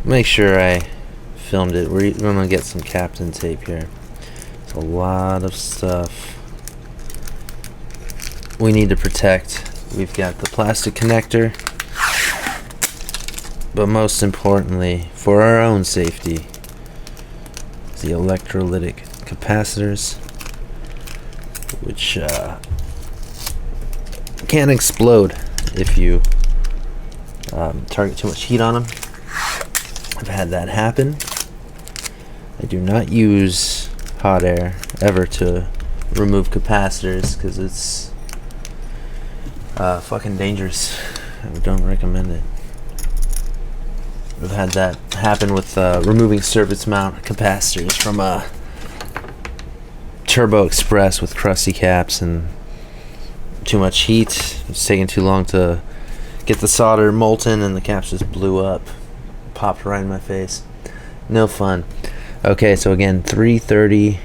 A: make sure I filmed it. We're gonna get some Captain tape here. It's a lot of stuff we need to protect. We've got the plastic connector, but most importantly, for our own safety, is the electrolytic capacitors, which can explode if you target too much heat on them. I've had that happen. I do not use hot air ever to remove capacitors because it's fucking dangerous. I don't recommend it. I've had that happen with removing surface mount capacitors from a Turbo Express with crusty caps and too much heat. It's taking too long to get the solder molten and the caps just blew up. Popped right in my face. No fun. Okay, so again, 330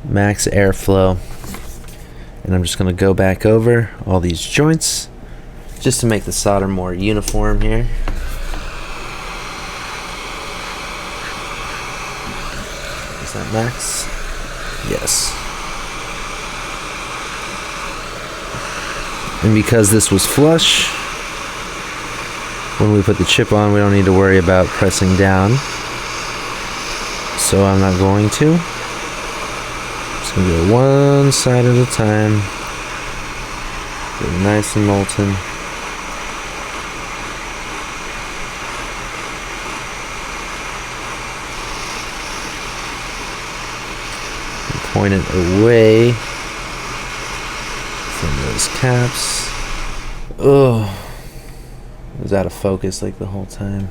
A: max airflow. And I'm just going to go back over all these joints just to make the solder more uniform here. Is that max? Yes. And because this was flush, when we put the chip on, we don't need to worry about pressing down. So I'm not going to. Just going to go one side at a time. Get it nice and molten. And point it away from those caps. Oh. It was out of focus like the whole time.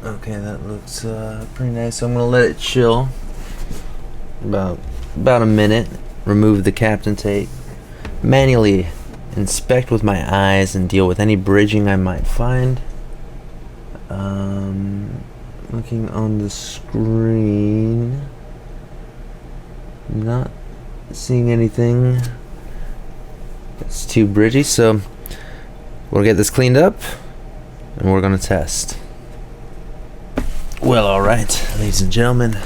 A: Okay, that looks pretty nice. So I'm gonna let it chill about a minute. Remove the Captain tape. Manually inspect with my eyes and deal with any bridging I might find. Looking on the screen, not seeing anything that's too bridgy, so we'll get this cleaned up and we're gonna test. Well, alright, ladies and gentlemen,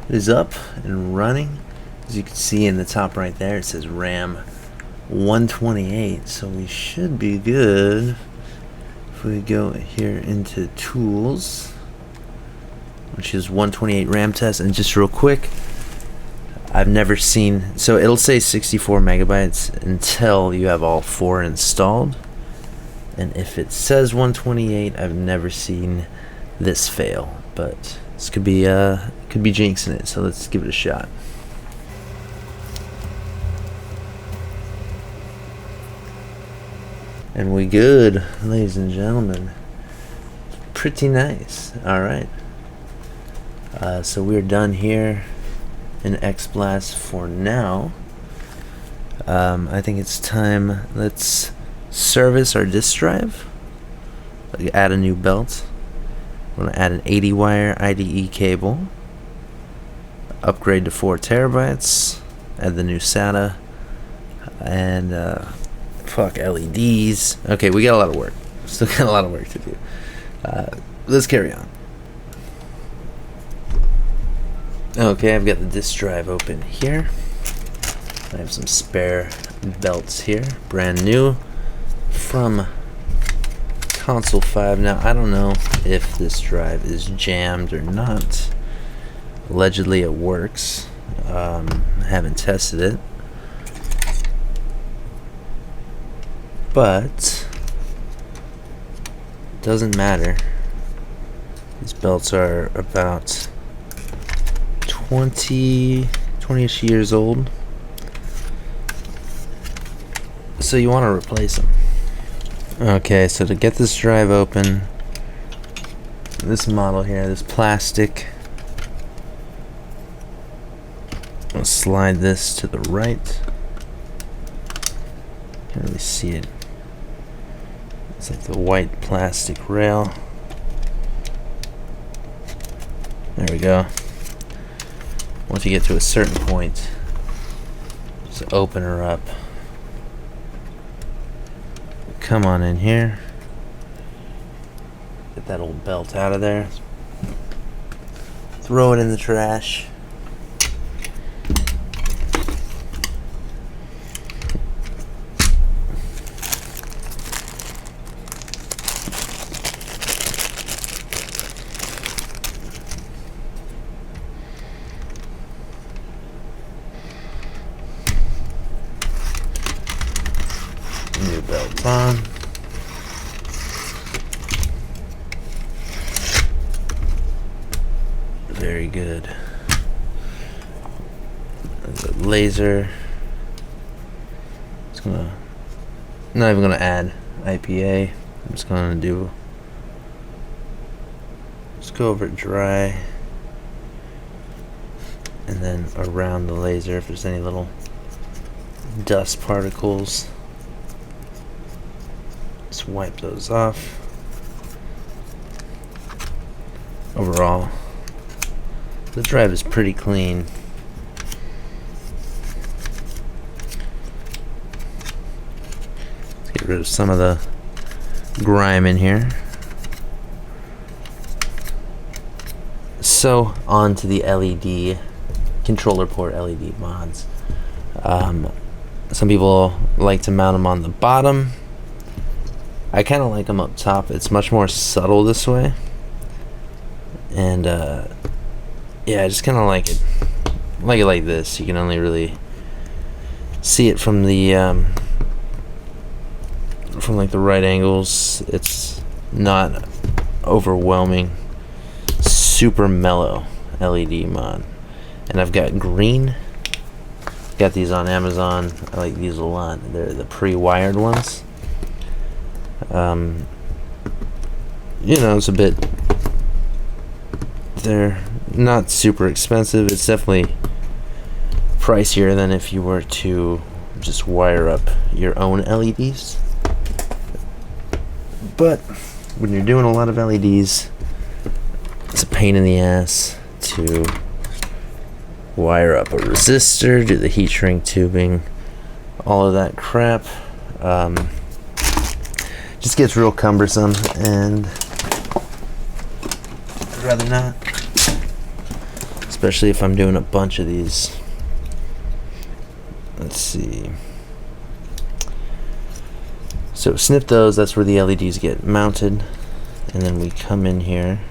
A: it is up and running. As you can see in the top right there, it says RAM 128, so we should be good. If we go here into tools, which is 128 RAM test, and just real quick, I've never seen, so it'll say 64 megabytes until you have all 4 installed, and if it says 128, I've never seen this fail, but this could be jinxing it, so let's give it a shot. And we good, ladies and gentlemen. Pretty nice. Alright. So we're done here in Xblast for now. I think it's time, let's service our disk drive. Add a new belt. I'm going to add an 80 wire IDE cable. Upgrade to 4 terabytes. Add the new SATA. And fuck LEDs. Okay, we got a lot of work. Still got a lot of work to do. Let's carry on. Okay, I've got the disk drive open here. I have some spare belts here, brand new from Console 5. Now, I don't know if this drive is jammed or not. Allegedly it works. I haven't tested it. But it doesn't matter. These belts are about 20-ish years old. So you want to replace them. Okay, so to get this drive open, this model here, this plastic, I'll slide this to the right. Can't really see it. It's like the white plastic rail. There we go. Once you get to a certain point, just open her up. Come on in here. Get that old belt out of there. Throw it in the trash. New belt's on. Very good. The laser. It's gonna. Not even gonna add IPA. I'm just gonna do. Just go over it dry, and then around the laser if there's any little dust particles. Just wipe those off. Overall, the drive is pretty clean. Let's get rid of some of the grime in here. So, on to the LED controller port LED mods. Some people like to mount them on the bottom. I kind of like them up top. It's much more subtle this way. And yeah, I just kind of like it like this. You can only really see it from the from like the right angles. It's not overwhelming. Super mellow LED mod. And I've got green. Got these on Amazon. I like these a lot. They're the pre-wired ones. You know, it's a bit. They're not super expensive. It's definitely pricier than if you were to just wire up your own LEDs. But when you're doing a lot of LEDs, it's a pain in the ass to wire up a resistor, do the heat shrink tubing, all of that crap. Just gets real cumbersome, and I'd rather not. Especially if I'm doing a bunch of these. Let's see. So snip those, that's where the LEDs get mounted. And then we come in here.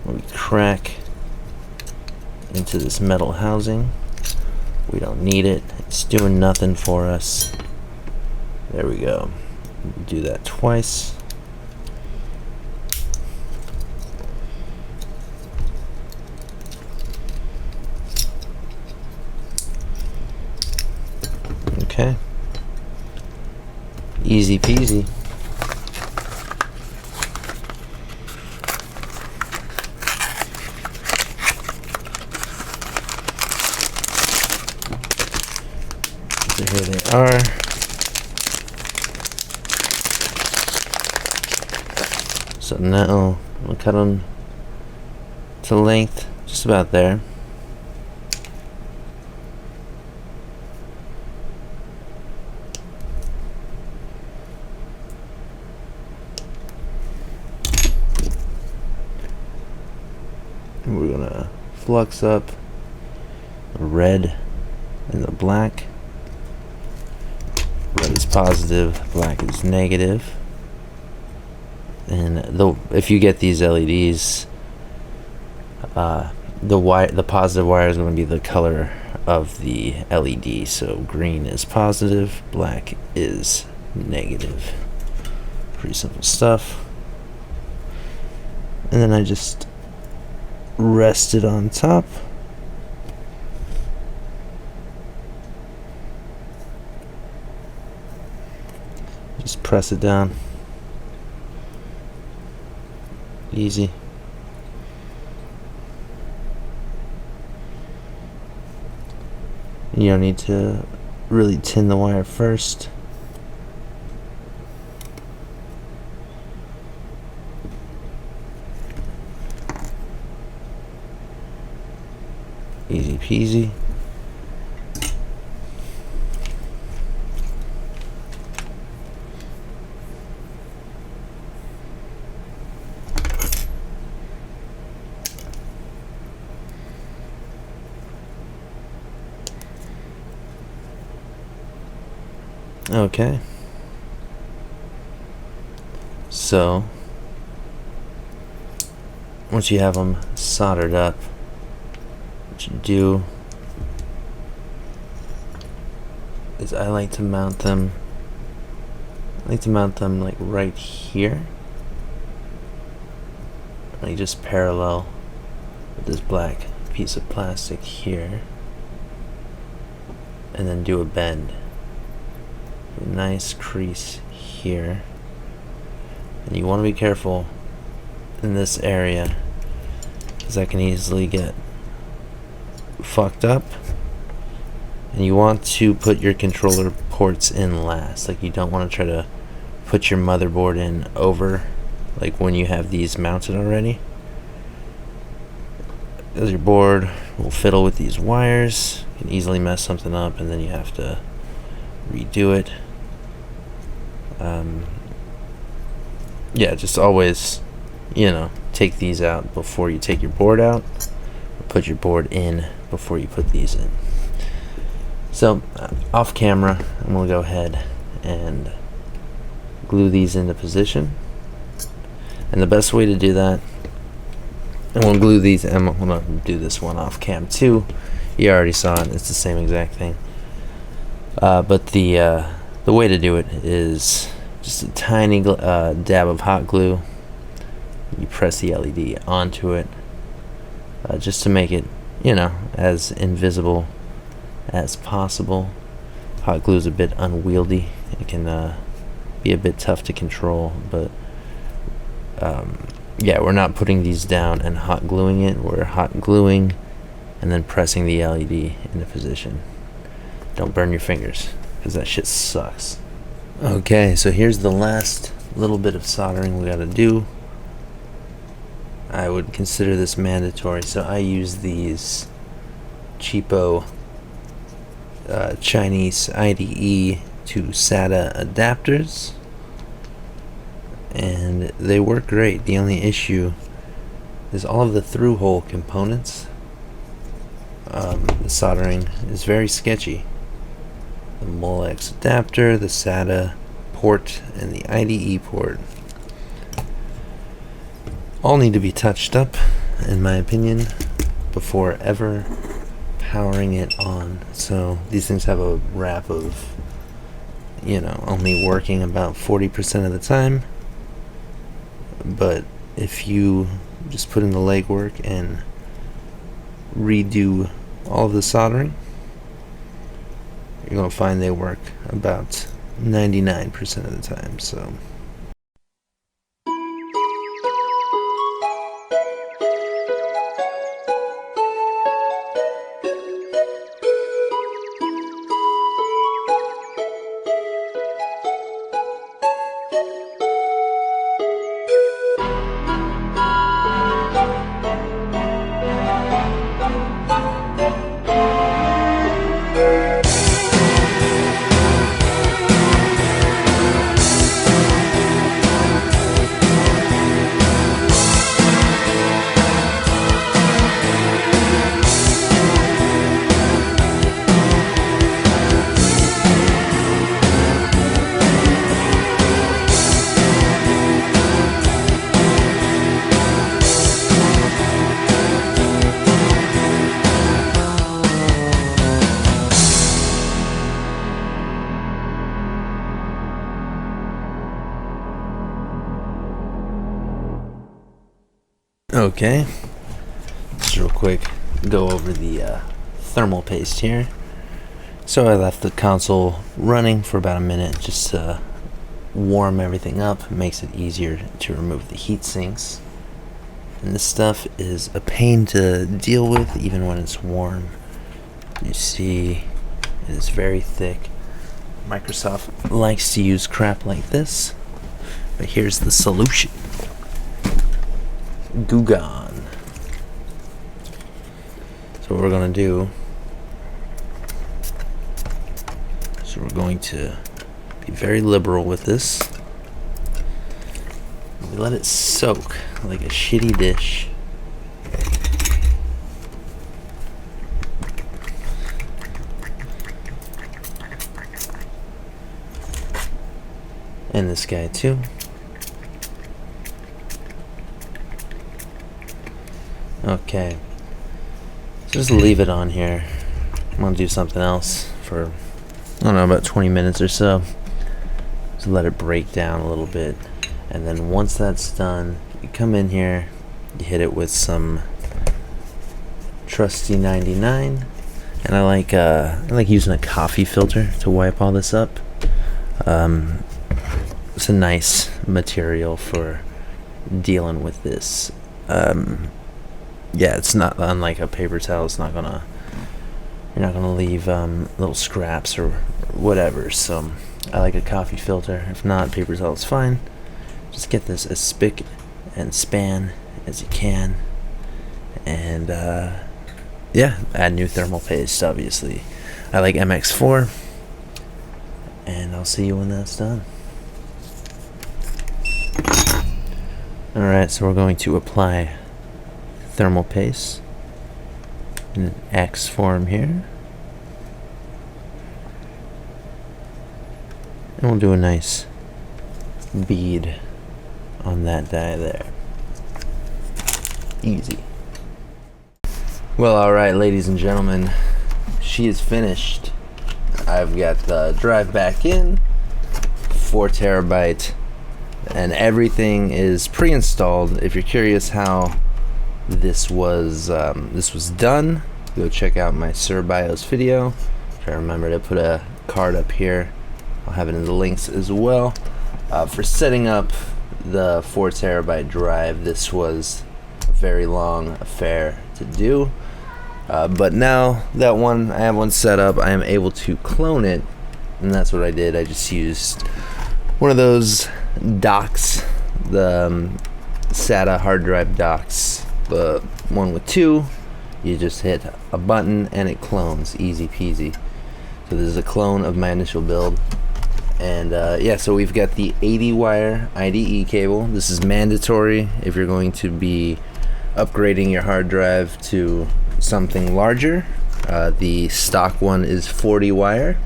A: We crack into this metal housing. We don't need it. It's doing nothing for us. There we go. Do that twice. Okay. Easy peasy. So here they are. So now we'll cut them to length, just about there. And we're gonna flux up the red and the black. Red is positive, black is negative. And if you get these LEDs, the positive wire is going to be the color of the LED. So green is positive, black is negative. Pretty simple stuff. And then I just rest it on top. Just press it down. Easy. You don't need to really tin the wire first. Easy peasy. Okay. So once you have them soldered up, what you do is I like to mount them like right here, like just parallel with this black piece of plastic here, and then do a bend, a nice crease here. And you want to be careful in this area, because that can easily get fucked up. And you want to put your controller ports in last. Like, you don't want to try to put your motherboard in over, like when you have these mounted already, because your board will fiddle with these wires, you can easily mess something up, and then you have to redo it. Yeah, just always, you know, take these out before you take your board out, or put your board in before you put these in. So off camera, I'm going to go ahead and glue these into position. And the best way to do that, and we'll glue these, and I'm going to do this one off cam too. You already saw it, it's the same exact thing. But the way to do it is just a tiny dab of hot glue. You press the LED onto it, just to make it, you know, as invisible as possible. Hot glue is a bit unwieldy. It can be a bit tough to control, but yeah, we're not putting these down and hot gluing it. We're hot gluing and then pressing the LED into position. Don't burn your fingers, because that shit sucks. Okay, so here's the last little bit of soldering we gotta do. I would consider this mandatory, so I use these cheapo Chinese IDE To Sata adapters, and they work great. The only issue is all of the through-hole components. The soldering is very sketchy. The Molex adapter, the SATA port, and the IDE port all need to be touched up, in my opinion, before ever powering it on. So these things have a wrap of, you know, only working about 40% of the time. But if you just put in the legwork and redo all of the soldering, you're going to find they work about 99% of the time. So okay, just real quick, go over the thermal paste here. So I left the console running for about a minute just to warm everything up. It makes it easier to remove the heat sinks. And this stuff is a pain to deal with even when it's warm. You see, it is very thick. Microsoft likes to use crap like this, but here's the solution. Goo Gone. So what we're going to do, so we're going to be very liberal with this. We let it soak like a shitty dish. And this guy too. Okay. So just leave it on here. I'm gonna do something else for, I don't know, about 20 minutes or so. Just let it break down a little bit. And then once that's done, you come in here, you hit it with some trusty 99. And I like using a coffee filter to wipe all this up. It's a nice material for dealing with this. Yeah, it's not unlike a paper towel. It's not gonna, you're not gonna leave little scraps or whatever. So I like a coffee filter. If not, paper towel is fine. Just get this as spick and span as you can, and yeah, add new thermal paste. Obviously, I like MX4, and I'll see you when that's done. Alright, so we're going to apply thermal paste in an X form here, and we'll do a nice bead on that die there. Easy. Well, alright, ladies and gentlemen, she is finished. I've got the drive back in, 4 terabyte, and everything is pre-installed. If you're curious how this was done, go check out my Cerbios video. Try to remember to put a card up here. I'll have it in the links as well. For setting up the 4 terabyte drive, this was a very long affair to do. But now that I have one set up, I am able to clone it, and that's what I did. I just used one of those docks, the SATA hard drive docks, the one with 2. You just hit a button and it clones, easy peasy. So this is a clone of my initial build. And yeah, so we've got the 80 wire IDE cable. This is mandatory if you're going to be upgrading your hard drive to something larger. The stock one is 40 wire.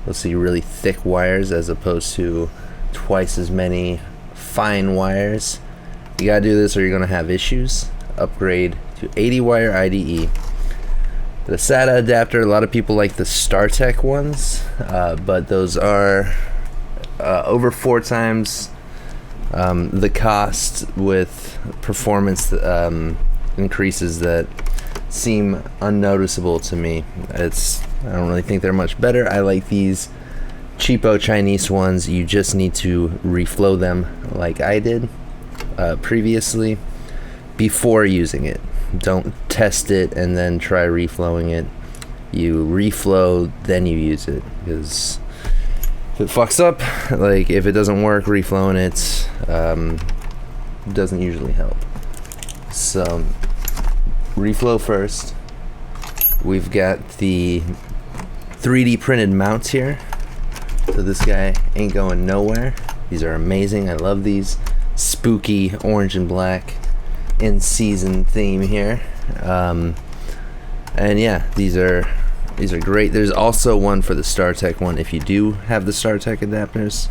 A: You'll see really thick wires as opposed to twice as many fine wires. You gotta do this or you're gonna have issues. Upgrade to 80 wire IDE. The SATA adapter, a lot of people like the Startech ones, but those are over 4 times the cost, with performance increases that seem unnoticeable to me. I don't really think they're much better. I like these cheapo Chinese ones. You just need to reflow them like I did previously before using it. Don't test it and then try reflowing it. You reflow, then you use it, because if it fucks up, like if it doesn't work, reflowing it doesn't usually help. So reflow first. We've got the 3D printed mounts here, so this guy ain't going nowhere. These are amazing. I love these. Spooky orange and black in season theme here. And yeah, these are great. There's also one for the Startech one if you do have the Startech adapters,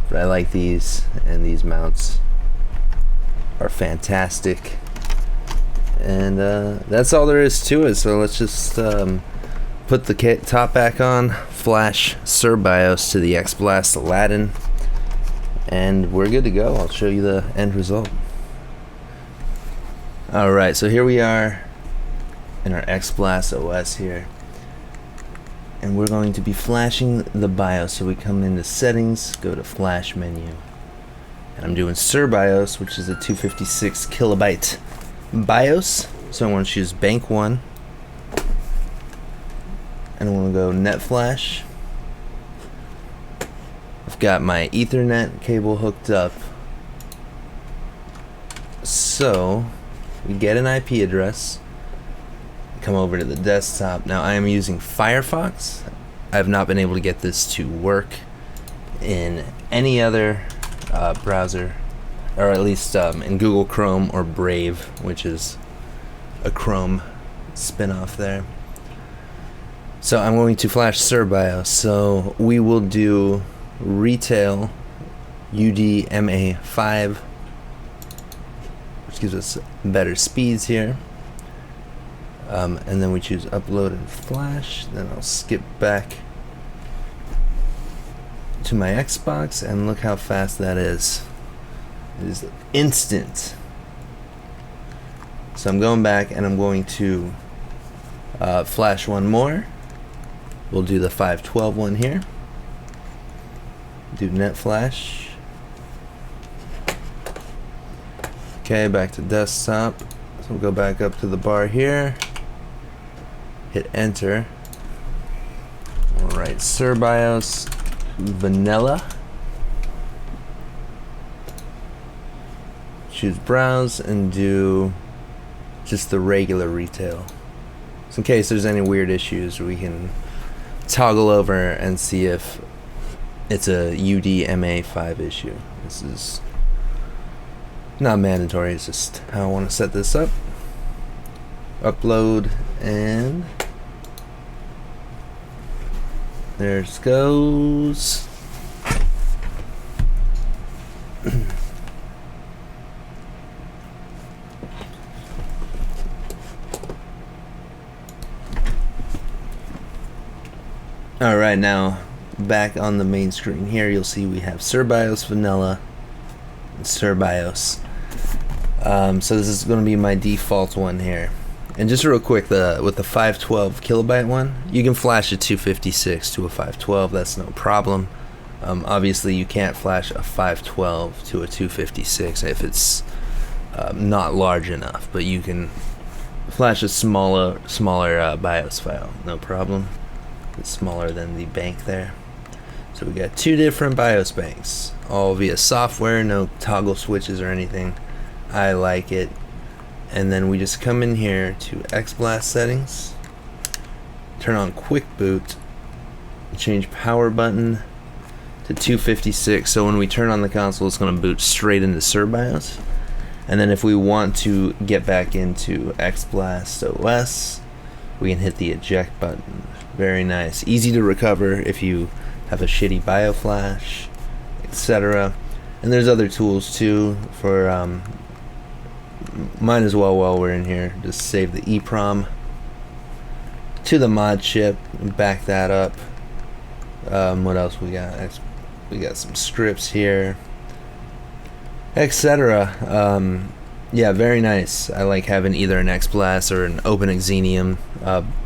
A: but I like these, and these mounts are fantastic. And that's all there is to it. So let's just put the top back on, flash Cerbios to the Xblast Aladdin, and we're good to go. I'll show you the end result. Alright, so here we are in our Xblast OS here, and we're going to be flashing the BIOS. So we come into settings, go to flash menu, and I'm doing Cerbios, which is a 256 kilobyte BIOS. So I want to choose bank 1, and I want to go net flash. I've got my Ethernet cable hooked up, so we get an IP address, come over to the desktop. Now I am using Firefox. I have not been able to get this to work in any other browser, or at least in Google Chrome or Brave, which is a Chrome spin-off there. So I'm going to flash Cerbios. So we will do retail UDMA5, which gives us better speeds here. And then we choose upload and flash. Then I'll skip back to my Xbox and look how fast that is. It is instant. So I'm going back and I'm going to flash one more. We'll do the 512 one here. Do net flash. Okay, back to desktop. So we'll go back up to the bar here. Hit enter. We'll write Cerbios vanilla. Choose browse and do just the regular retail. So in case there's any weird issues, we can toggle over and see if it's a UDMA5 issue. This is not mandatory, it's just how I want to set this up. Upload, and there it goes. Alright, now back on the main screen here, you'll see we have Cerbios vanilla and Cerbios. So this is going to be my default one here. And just real quick, with the 512 kilobyte one, you can flash a 256 to a 512, that's no problem. Obviously you can't flash a 512 to a 256 if it's not large enough, but you can flash a smaller BIOS file, no problem. It's smaller than the bank there. So we got two different BIOS banks, all via software, no toggle switches or anything. I like it. And then we just come in here to Xblast settings, turn on quick boot, change power button to 256, so when we turn on the console it's going to boot straight into Cerbios. And then if we want to get back into Xblast OS, we can hit the eject button. Very nice, easy to recover if you have a shitty bioflash, etc. And there's other tools too for might as well, while we're in here, just save the EEPROM to the Modchip and back that up. What else we got? We got some scripts here, etc. Yeah, very nice. I like having either an Xblast or an OpenXenium,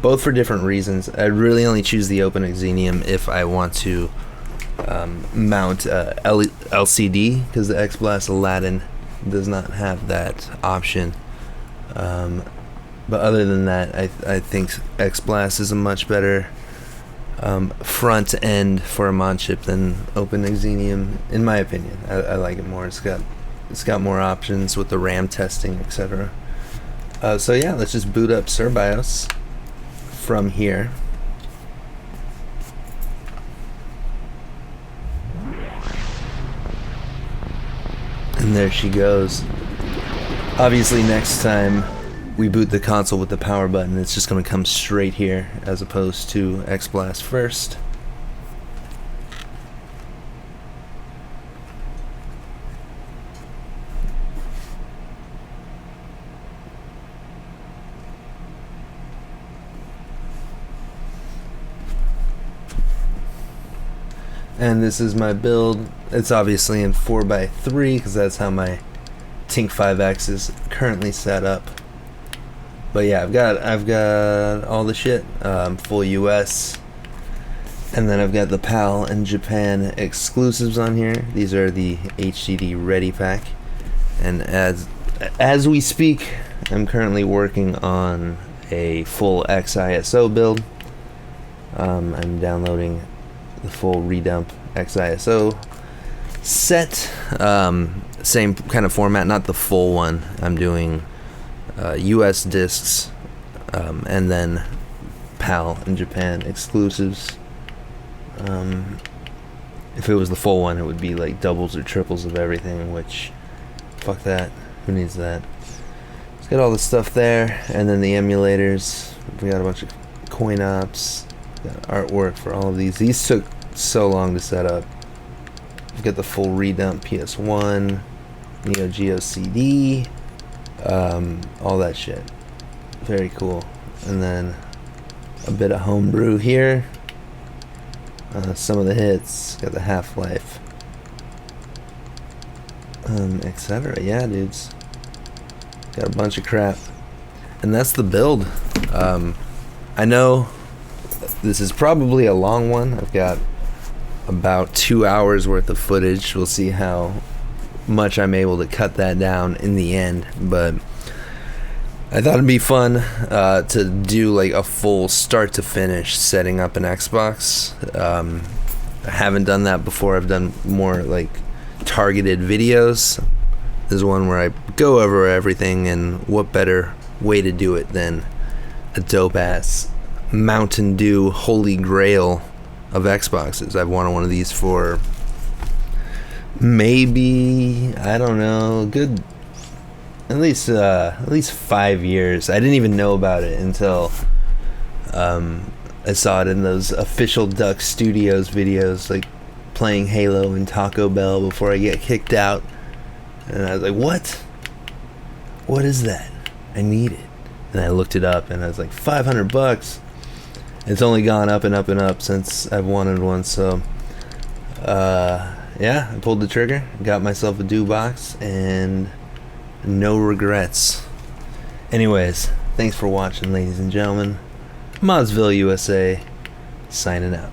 A: both for different reasons. I really only choose the OpenXenium if I want to mount LCD, because the Xblast Aladdin does not have that option. But other than that, I think Xblast is a much better front end for a Modchip than OpenXenium, in my opinion. I like it more. It's got more options with the RAM testing, etc. So yeah, let's just boot up Cerbios from here. And there she goes. Obviously next time we boot the console with the power button, it's just going to come straight here as opposed to Xblast first. And this is my build. It's obviously in 4x3 because that's how my Tink 5X is currently set up. But yeah, I've got all the shit, full US, and then I've got the PAL and Japan exclusives on here. These are the HDD Ready Pack, and as we speak, I'm currently working on a full XISO build. I'm downloading the full redump XISO set, same kind of format, not the full one. I'm doing US discs, and then PAL and Japan exclusives. If it was the full one, it would be like doubles or triples of everything, which, fuck that, who needs that? Let's get all the stuff there, and then the emulators. We got a bunch of coin ops, got artwork for all of these. These took so long to set up. got the full redump PS1, Neo Geo CD, all that shit. Very cool. And then a bit of homebrew here. Some of the hits, got the Half-Life, etc. Yeah, dudes. Got a bunch of crap. And that's the build. I know this is probably a long one. I've got about 2 hours worth of footage. We'll see how much I'm able to cut that down in the end. But I thought it'd be fun to do like a full start to finish setting up an Xbox. I haven't done that before. I've done more like targeted videos. This is one where I go over everything, and what better way to do it than a dope ass Mountain Dew holy grail of Xboxes. I've wanted one of these for maybe, I don't know, good at least 5 years. I didn't even know about it until I saw it in those official Duck Studios videos, like playing Halo and Taco Bell before I get kicked out. And I was like, what is that? I need it. And I looked it up, and I was like, $500. It's only gone up and up and up since I've wanted one. So yeah, I pulled the trigger, got myself a Dew box, and no regrets. Anyways, thanks for watching, ladies and gentlemen. ModzvilleUSA signing out.